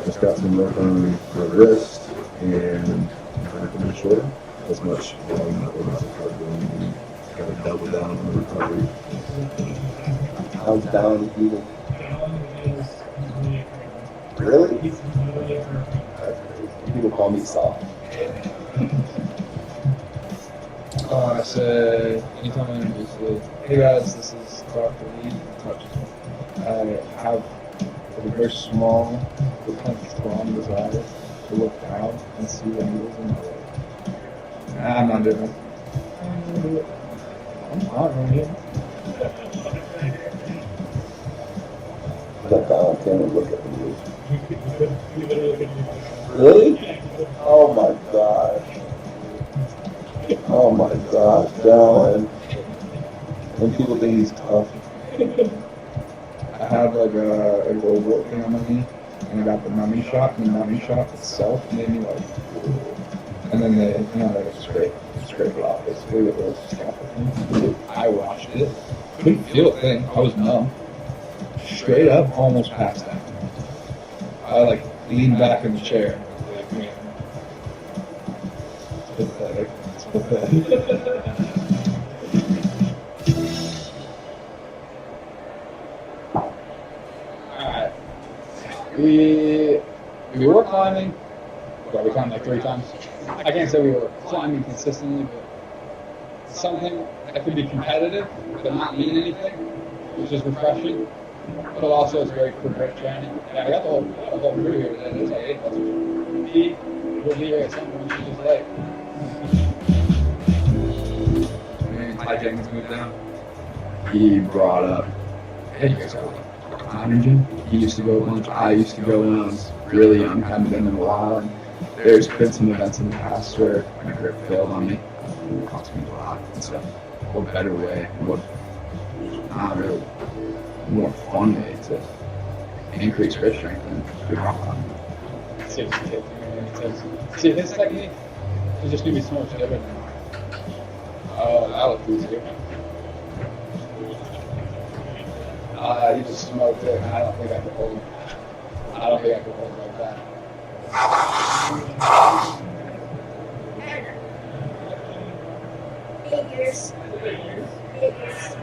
just got some work on my wrist and back on my shoulder. As much volume that we're about to start doing, and kind of double down on the recovery. How's down even? Really? That's crazy. People call me soft. I say, anytime I'm usually, hey guys, this is Dr. Lee. I have a very small, but kind of strong desire to look down and see the needles in my leg. I'm not doing it. I'm not right here. That guy can't even look at the news. Really? Oh my gosh. Oh my gosh, Dylan. When people think he's tough. I have like a gold rope thing on my knee, and I got the numbing shot, and the numbing shot itself made me like, and then they, like scrape it off basically with those scaffolding. I watched it, couldn't feel a thing, I was numb. Straight up, almost passed out. I like leaned back in the chair. Like, man. It's pathetic. It's pathetic. Alright. We were climbing. Well, we climbed like 3 times. I can't say we were climbing consistently, but something that could be competitive but not mean anything, which is refreshing. But also it's very quick training. Yeah, I got the whole crew here today. It's like, hey, that's we'll be here at some point. She's just late. Ty Jenkins moved down. He brought up, Hey, you guys go climbing gym? He used to go a bunch. I used to go when I was really young, haven't been in a while. And there's been some events in the past where my grip failed on me. It cost me a lot and stuff. What better way? What not really more fun way to increase grip strength and good rock climbing. See, his technique is just gonna be so much different. Oh, that looks easier. You just smoked it. I don't think I could hold it like that. 8 years. 8 years.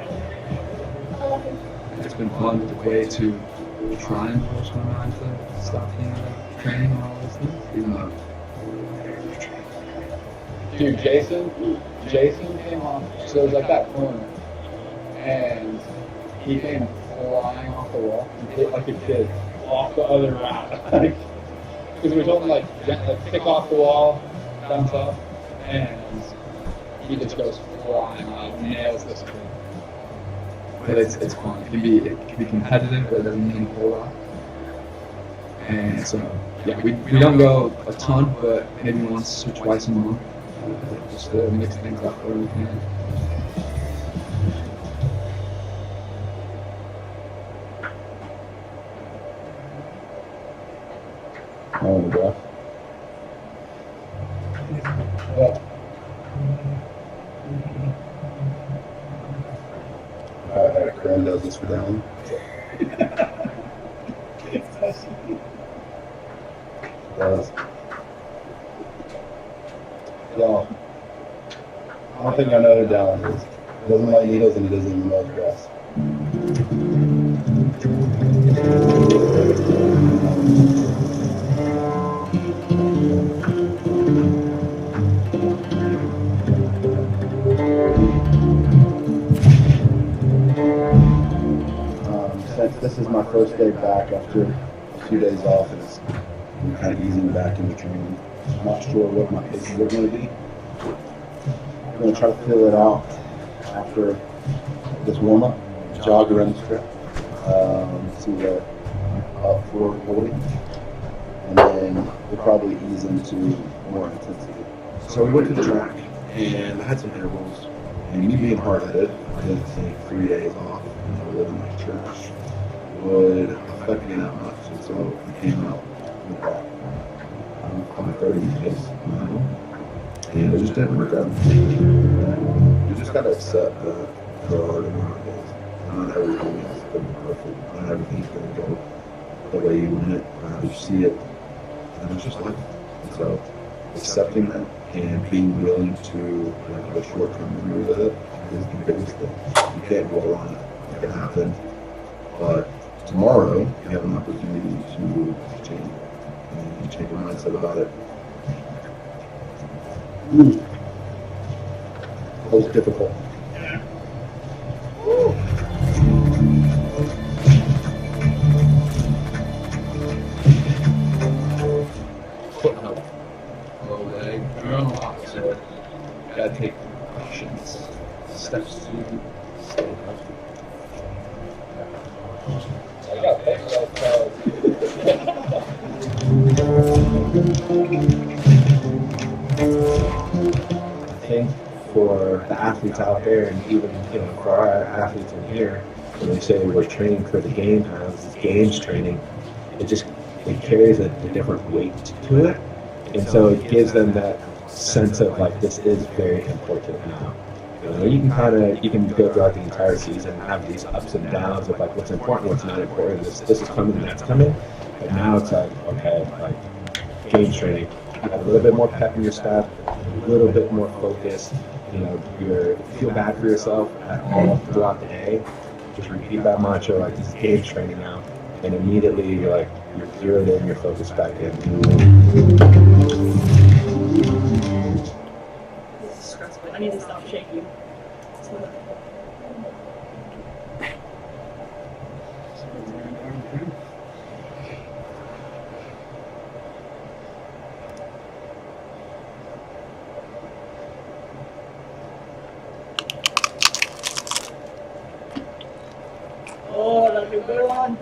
It's been fun the way to try and push my mind to stop thinking about training and all those things, even though. Dude, Jason came off, so it was like that corner, and he came flying off the wall and hit like a kid off the other route. Because we told him like kick off the wall, bounce up, and he just goes flying out, nails this kid. But it's fun. It can be competitive, but it doesn't mean a whole lot. And so yeah, we don't go a ton, but maybe once or twice a month, just to mix things up where we can. Oh, the Graham does this for Dallin. Does. Y'all, I don't think I know who Dallin is. He doesn't like needles and he doesn't even love grass. Since this is my first day back after a few days off, I'm kind of easing back into training. I'm not sure what my paces are going to be. I'm going to try to fill it out after this warm-up, jog around the strip, see where I'm up for holding, and then we'll probably ease into more intensity. So we went to the track, and I had some intervals, and me being hard-headed, I didn't think 3 days off and living like church would affect me that much, and so I came out with that. Probably 30 minutes, and it just didn't work out. You just gotta accept that there are the days. Not everything is going to be perfect. Not everything's going to go the way you want it, or how you see it. And it's just life. So accepting that and being willing to have a short-term memory with it is the biggest thing. You can't dwell on it. It can happen, but tomorrow you have an opportunity to change it and change your mindset about it. That was difficult. Foot help, low leg, you're on the opposite. You gotta take precautions, steps to stay healthy. I got paid for that. I think for the athletes out there, and even for our athletes in here, when they say we're training for the game times, it's games training, it carries a different weight to it, and so it gives them that sense of like this is very important now. You can go throughout the entire season and have these ups and downs of like what's important, what's not important. This is coming and that's coming, but now it's like okay, like game training. You have a little bit more pep in your step, a little bit more focus. You feel bad for yourself at all throughout the day. Just repeat that mantra like this is game training now, and immediately you're zeroed in, you're focused back in. This is stressful. I need to stop shaking. Oh, that's a good one.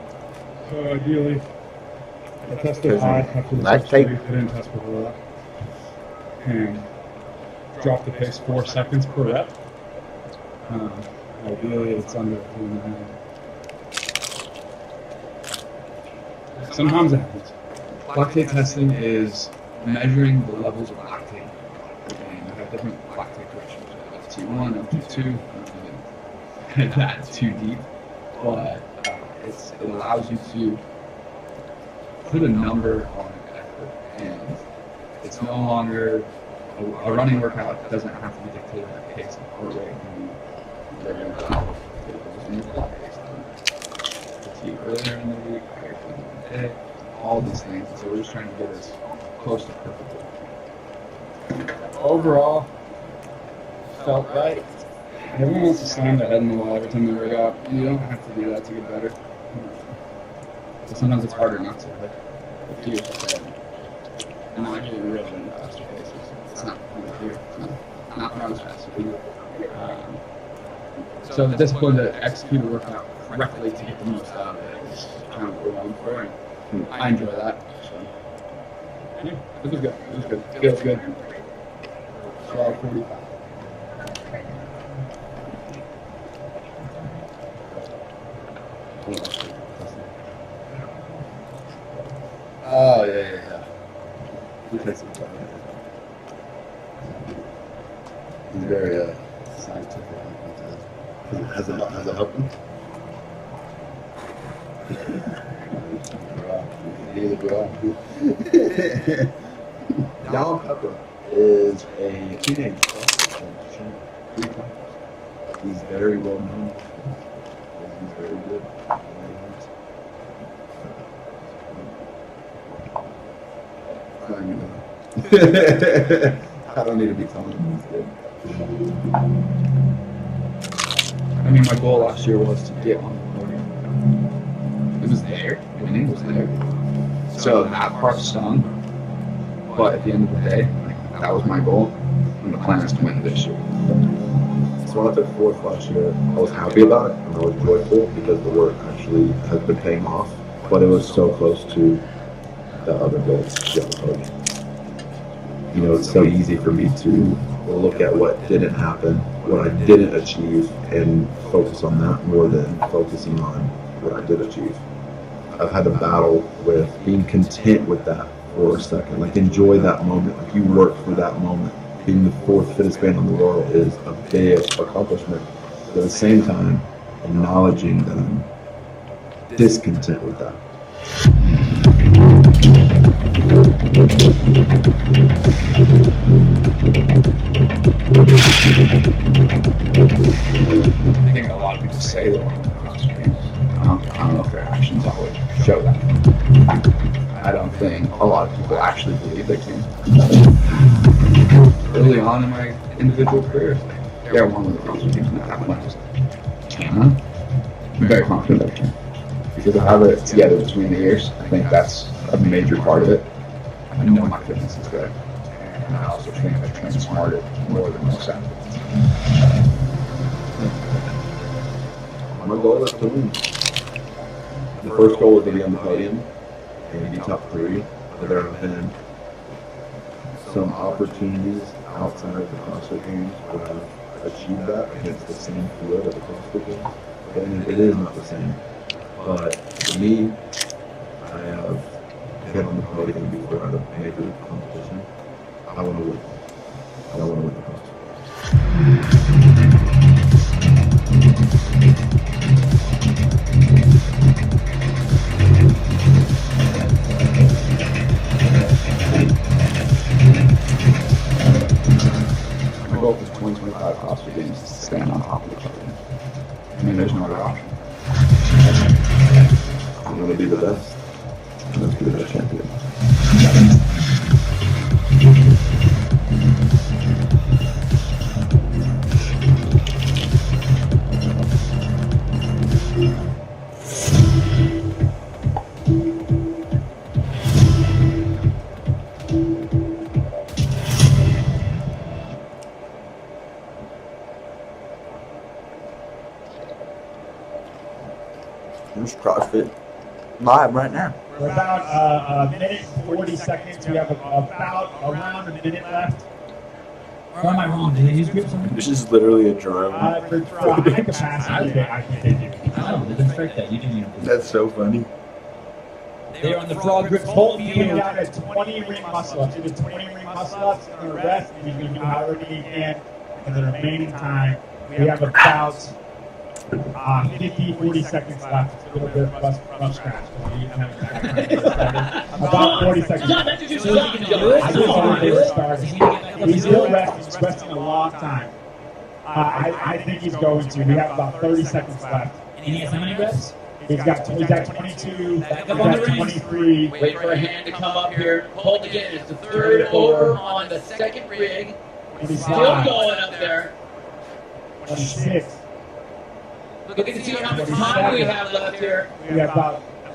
So ideally, I tested high after the Nice first tape. week. I didn't test before that. And drop the pace 4 seconds per rep. Ideally, it's under 3.5. Sometimes it happens. Lactate testing is measuring the levels of lactate. And you have different lactate corrections. T1, T2, that too deep. but it allows you to put a number on effort, and it's no longer a running workout doesn't have to be dictated by pace and heart rate. Fatigue earlier in the week, higher fatigue in the day, all these things. So we're just trying to get as close to perfect. Overall, felt right. Everyone wants to slam their head in the wall every time they work out. You don't have to do that to get better. But sometimes it's harder not to. Like you said, and I do really in faster paces. It's not really here. Not run as fast as we do. So the discipline to execute a workout correctly to get the most out of it is kind of what we're going for. And I enjoy that. So yeah, it was good. It was good. Feels good. 12:45. Oh yeah. We take some time. He's very scientific. Has it helped him? Dallin Pepper is a teenage He's very well known. He's very good. I don't need to be telling him he's good. I mean, my goal last year was to get on the podium. It was there. Winning was there. So that part stung. But at the end of the day, that was my goal. And the plan is to win this year. So when I took fourth last year, I was happy about it and I was joyful because the work actually has been paying off. But it was so close to the other goals to get on the podium. You know, it's so easy for me to look at what didn't happen, what I didn't achieve, and focus on that more than focusing on what I did achieve. I've had to battle with being content with that for a second. Like, enjoy that moment. Like, you work for that moment. Being the fourth fittest band in the world is a big accomplishment. But at the same time, acknowledging that I'm discontent with that. I think a lot of people say they want to cross games. I don't know if their actions always show that. I don't think a lot of people actually believe they can. Early on in my individual career, they're one of the CrossFit teams that have won. Can I? I'm very confident I can. Because I have it together between the years. I think that's a major part of it. I know my fitness is good. And I also think I train smarter more than most athletes. My goal is to win. The first goal was to be on the podium and be top 3. But there have been some opportunities outside of the CrossFit Games where I've achieved that against the same field of the CrossFit Games. And it is not the same. But for me, I have been on the podium before at a major competition. I want to win. I want to win the CrossFit My goal for 2025 CrossFit Games is to stand on top of the podium. I mean, there's no other option. I'm going to be the best. I'm going to be the best champion. There's CrossFit live right now. We're about a minute 40 seconds. We have about around a minute left. Or am I wrong? Did they use groups on This is literally a drone. For high capacity, I think they do. I don't know. They didn't strike that. You didn't even. That's so funny. They're on the frog grips. Hold you down at 20 ring muscle ups. You do 20 ring muscle ups, and the rest you can do however many you can. And the remaining time, we have about 50, 40 seconds left. It's a little bit rough scratch. About 40 seconds. John, that's just so he can do it. I just want to get started. He's still resting. He's resting a long time. I think he's going to. We have about 30 seconds left. And he has how many reps? He's got 22. He's got 23. Wait for a hand to come up here. Hold again. It's the third over on the second rig. Still going up there. 26. Look at see how much time we have left here. We have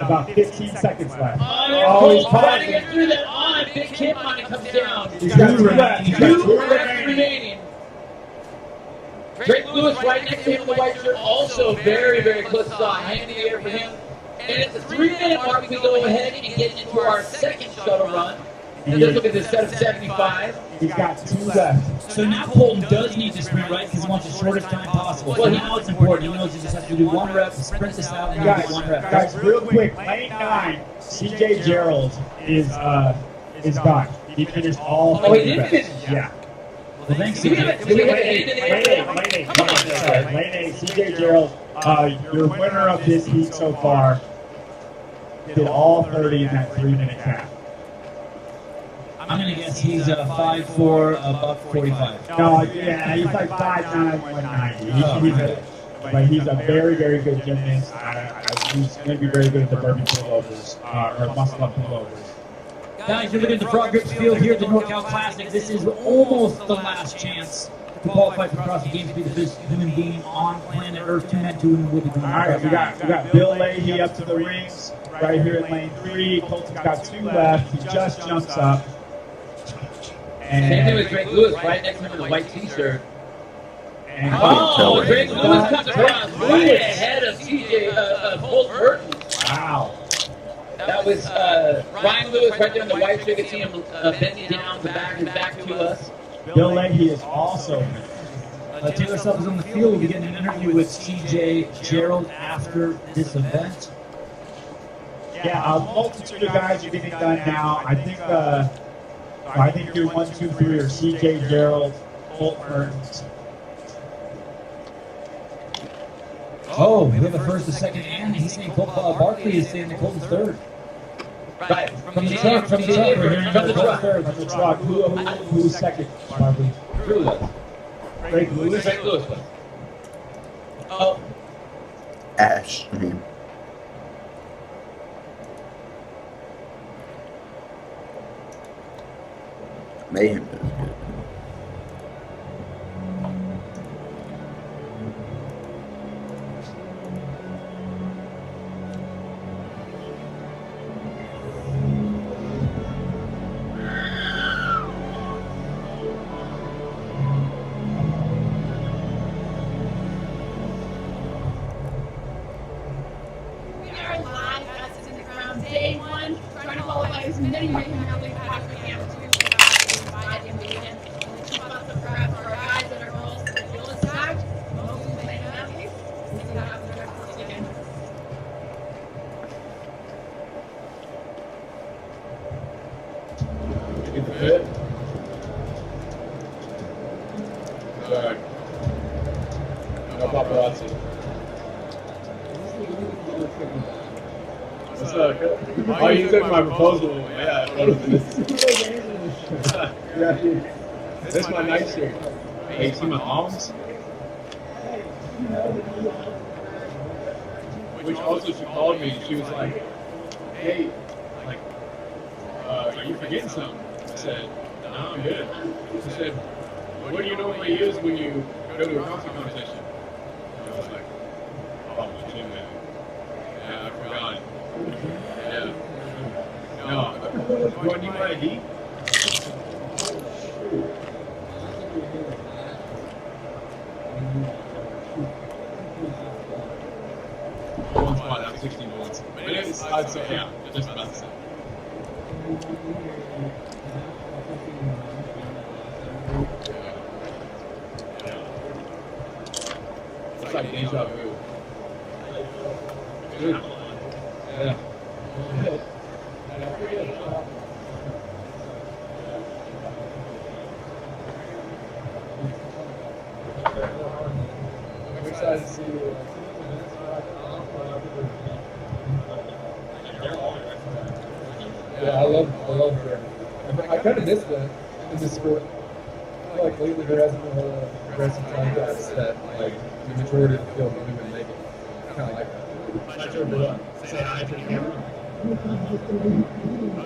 about 15 seconds left. Oh, he's trying to get through that on. Big Kid money comes down. He's got two left. Two reps remaining. Drake Lewis right next to him in the white shirt, also very, very close. Saw a hand in the air for him. And at the 3-minute mark, we go ahead and get into our second shuttle run. And then look at this set of 75. He's got 2 left. So now Colton does need to sprint, right? Because he wants the shortest time possible. So now it's important. He knows he just has to do 1 rep, sprint this out, and then get 1 rep. Guys, real quick, lane 9, CJ Gerald is done. He finished all 3 he did reps. finish? Yeah. Well, thanks, Lane CJ. 8, CJ Gerald, your winner of this heat so far, did all 30 in that 3-minute cap. I'm going to guess he's 5'4", about 45. No, yeah, he's like 5'9", 190. But he's a very, very good gymnast. He's going to be very good at the Burpee pullovers, or muscle up pullovers. Guys, you're looking at the Frog Grips field here at the NorCal Classic. This is almost the last chance to qualify for CrossFit Games to be the best human being on planet Earth. 2 men, 2 women will be going. All right, we got Bill Leahy up to the rings right here in lane 3. Colton's got 2 left. He just jumps up. Same thing with Drake Lewis, right next to him in the white T-shirt. And Drake Lewis comes across right ahead of Colt Burton. Wow. That was Ryan Lewis right there in the white shirt. You can see him bending down to back to us. Bill Leahy is also. Taylor Self is on the field. We'll be getting an interview with CJ Gerald after this event. Yeah, a multitude of guys are getting done now. I think your 1, 2, 3 are CJ Gerald, Colt Burns. Oh, we have a first, a second, and he's saying Colt Barkley is saying that Colton's third. Right, from the truck, we're hearing From the truck. third. From the truck. Who's second? Barkley. Drake Lewis. Drake Lewis. Oh. Ash. I mean. Mayhem is good. We are live at the ground. Day 1, trying to qualify as many mayhem athletes as we can to by the end of the weekend. Keep up the prep for our guys and our girls. The field is stacked. Most of the mayhem athletes. We'll see what happens the rest of the weekend. Get the fit. Good. No paparazzi. What's up? Oh, you took my proposal. Yeah. This is my night shirt. Hey, you see my arms? Which also she called me. She was like, "Hey, like, are you forgetting something?" I said, "No, I'm good." She said, "What do you normally use when you go to a CrossFit competition?" I was like, "Oh, shit, man. Yeah, I forgot it." Yeah. No, do I need my ID? One spot, I'm 16 once. But it's, I'd say, yeah, just about the same. It's like deja vu. Good. Yeah. I'm excited to see you. love it. I kind of miss that in this sport. I feel like lately there hasn't been a lot of aggressive contests that like the majority of the field don't even make it. I kind of like that. My turn to run. Say hi to the camera. I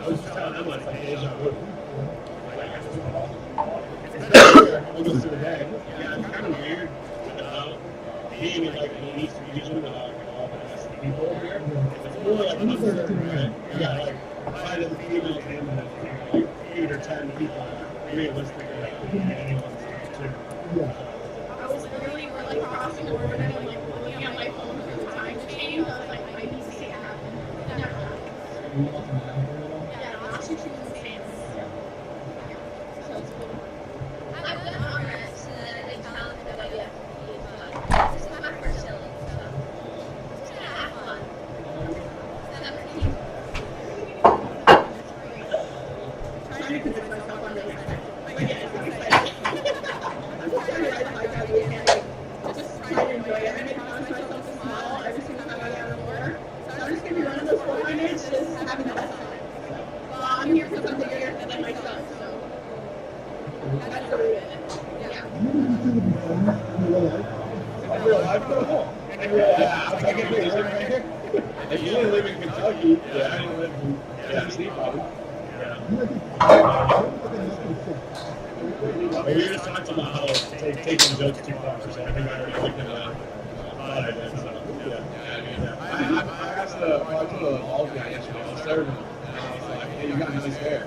was just telling Emma it's like deja vu. Almost to the day. Yeah, it's kind of weird being in like an East region without all the rest of the people here. It's more like underserved. You got like 5 of the female team and then like 8 or 10 people realistically like anyone's too. I was really crossing the border and like looking at my phone for the time change. I was like, I need to see it happen. Never happened. Yeah, not too insane. So it's cool. I've done armrests and then they challenged the WFP, but this is my first challenge, so it's gonna have fun. 17. Trying to convince myself I'm really excited. But yeah, it's exciting. I'm just trying to realize my God, we can't just try to enjoy it. I make myself to smile every single time I get out of work. So I'm just gonna be running those 400s, just having the best time. Well, I'm here because I'm bigger than myself, so that's the root of it. Yeah. In real life, no. In real life, I get paid right here. If you only live in Kentucky, yeah, I don't live in Tennessee, probably. We were just talking about how taking jokes too far, so I think I already looked at that. I asked the bald guy yesterday, I was serving him, and I was like, hey, you got nice hair.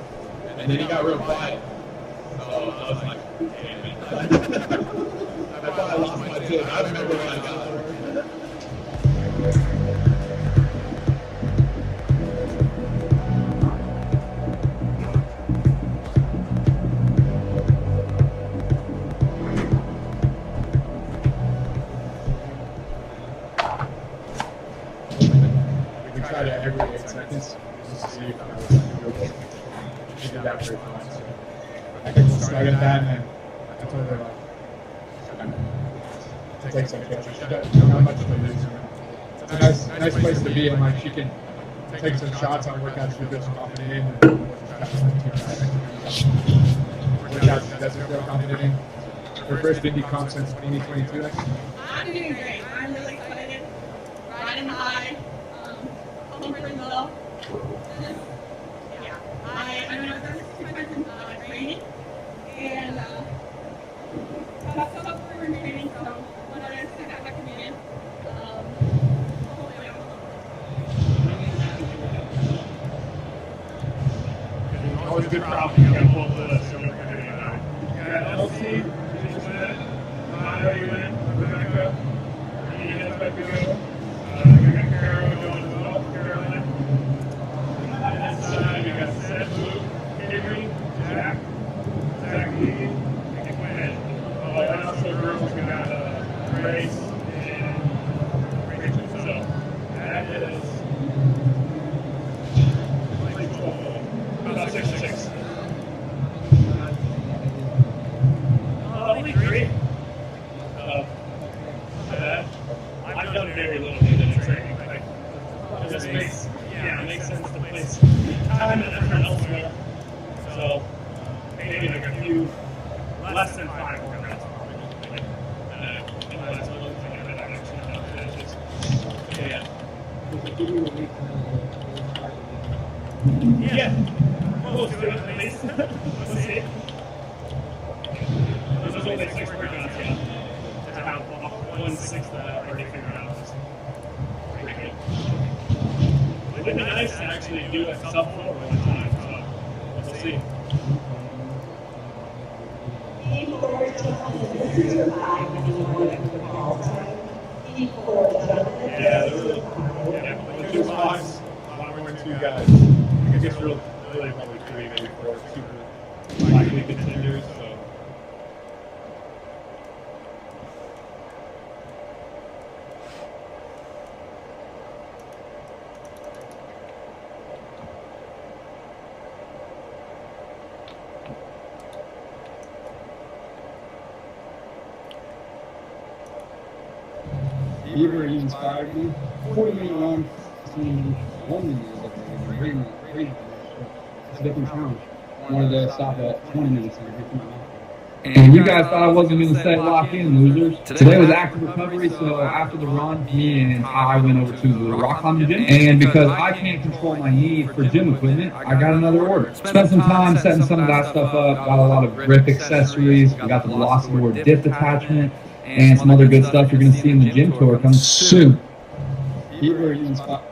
And then he got real quiet. So I was like, damn it. I thought I lost my tip. I remember when I got it. We tried it every 8 seconds just to see if I was doable. We did that for 8 months. I think we'll start at that, and then I told her, like, take some pictures. She doesn't know how much to lose. It's a nice place to be, and like she can take some shots on workouts she feels confident in. Workouts she doesn't feel confident in. Her first Indy comp since 2022, actually. I'm doing great. I'm really excited. Riding high. Comforting low. Yeah. I know I've done this 2 times in training. And that's up for training, so when I see that back again, hopefully It's always a good problem. You gotta pull up the list. So we're gonna do that. You got LC, Nana, you in, Rebecca, Ian, Becky go. We got Carol going as well, Carolyn. And this side, we got Seth, Luke, Henry, Jack, Zach Lee, and Quinn. And also girls, we got Grace and Rachel. So that is about 6 to 6. Only 3. I've done very little in training. Like, it just makes sense to place time and effort elsewhere. So maybe like a few less than 5 workouts. Like, that's one thing that I've actually done. It's just, yeah. Close to it at least. We'll see. There's only 6 workouts yet. To have 1/6 that I've already figured out is pretty good. It would be nice to actually do a sub 4 one time, so we'll see. Yeah, the 2 spots, 1 or 2 guys. I guess really probably 3, maybe 4 super likely contenders. So. Beaver inspired me. 40-minute run between 1 minute and 3 minutes. It's a different challenge. I wanted to stop at 20 minutes and get to my mouth. And you guys thought I wasn't going to say lock in, losers. Today was active recovery, so after the run, me and Ty went over to the rock climbing gym. And because I can't control my need for gym equipment, I got another order. Spent some time setting some of that stuff up, got a lot of grip accessories, we got the Velocity Board dip attachment, and some other good stuff you're going to see in the gym tour coming soon. Keep where you inspire.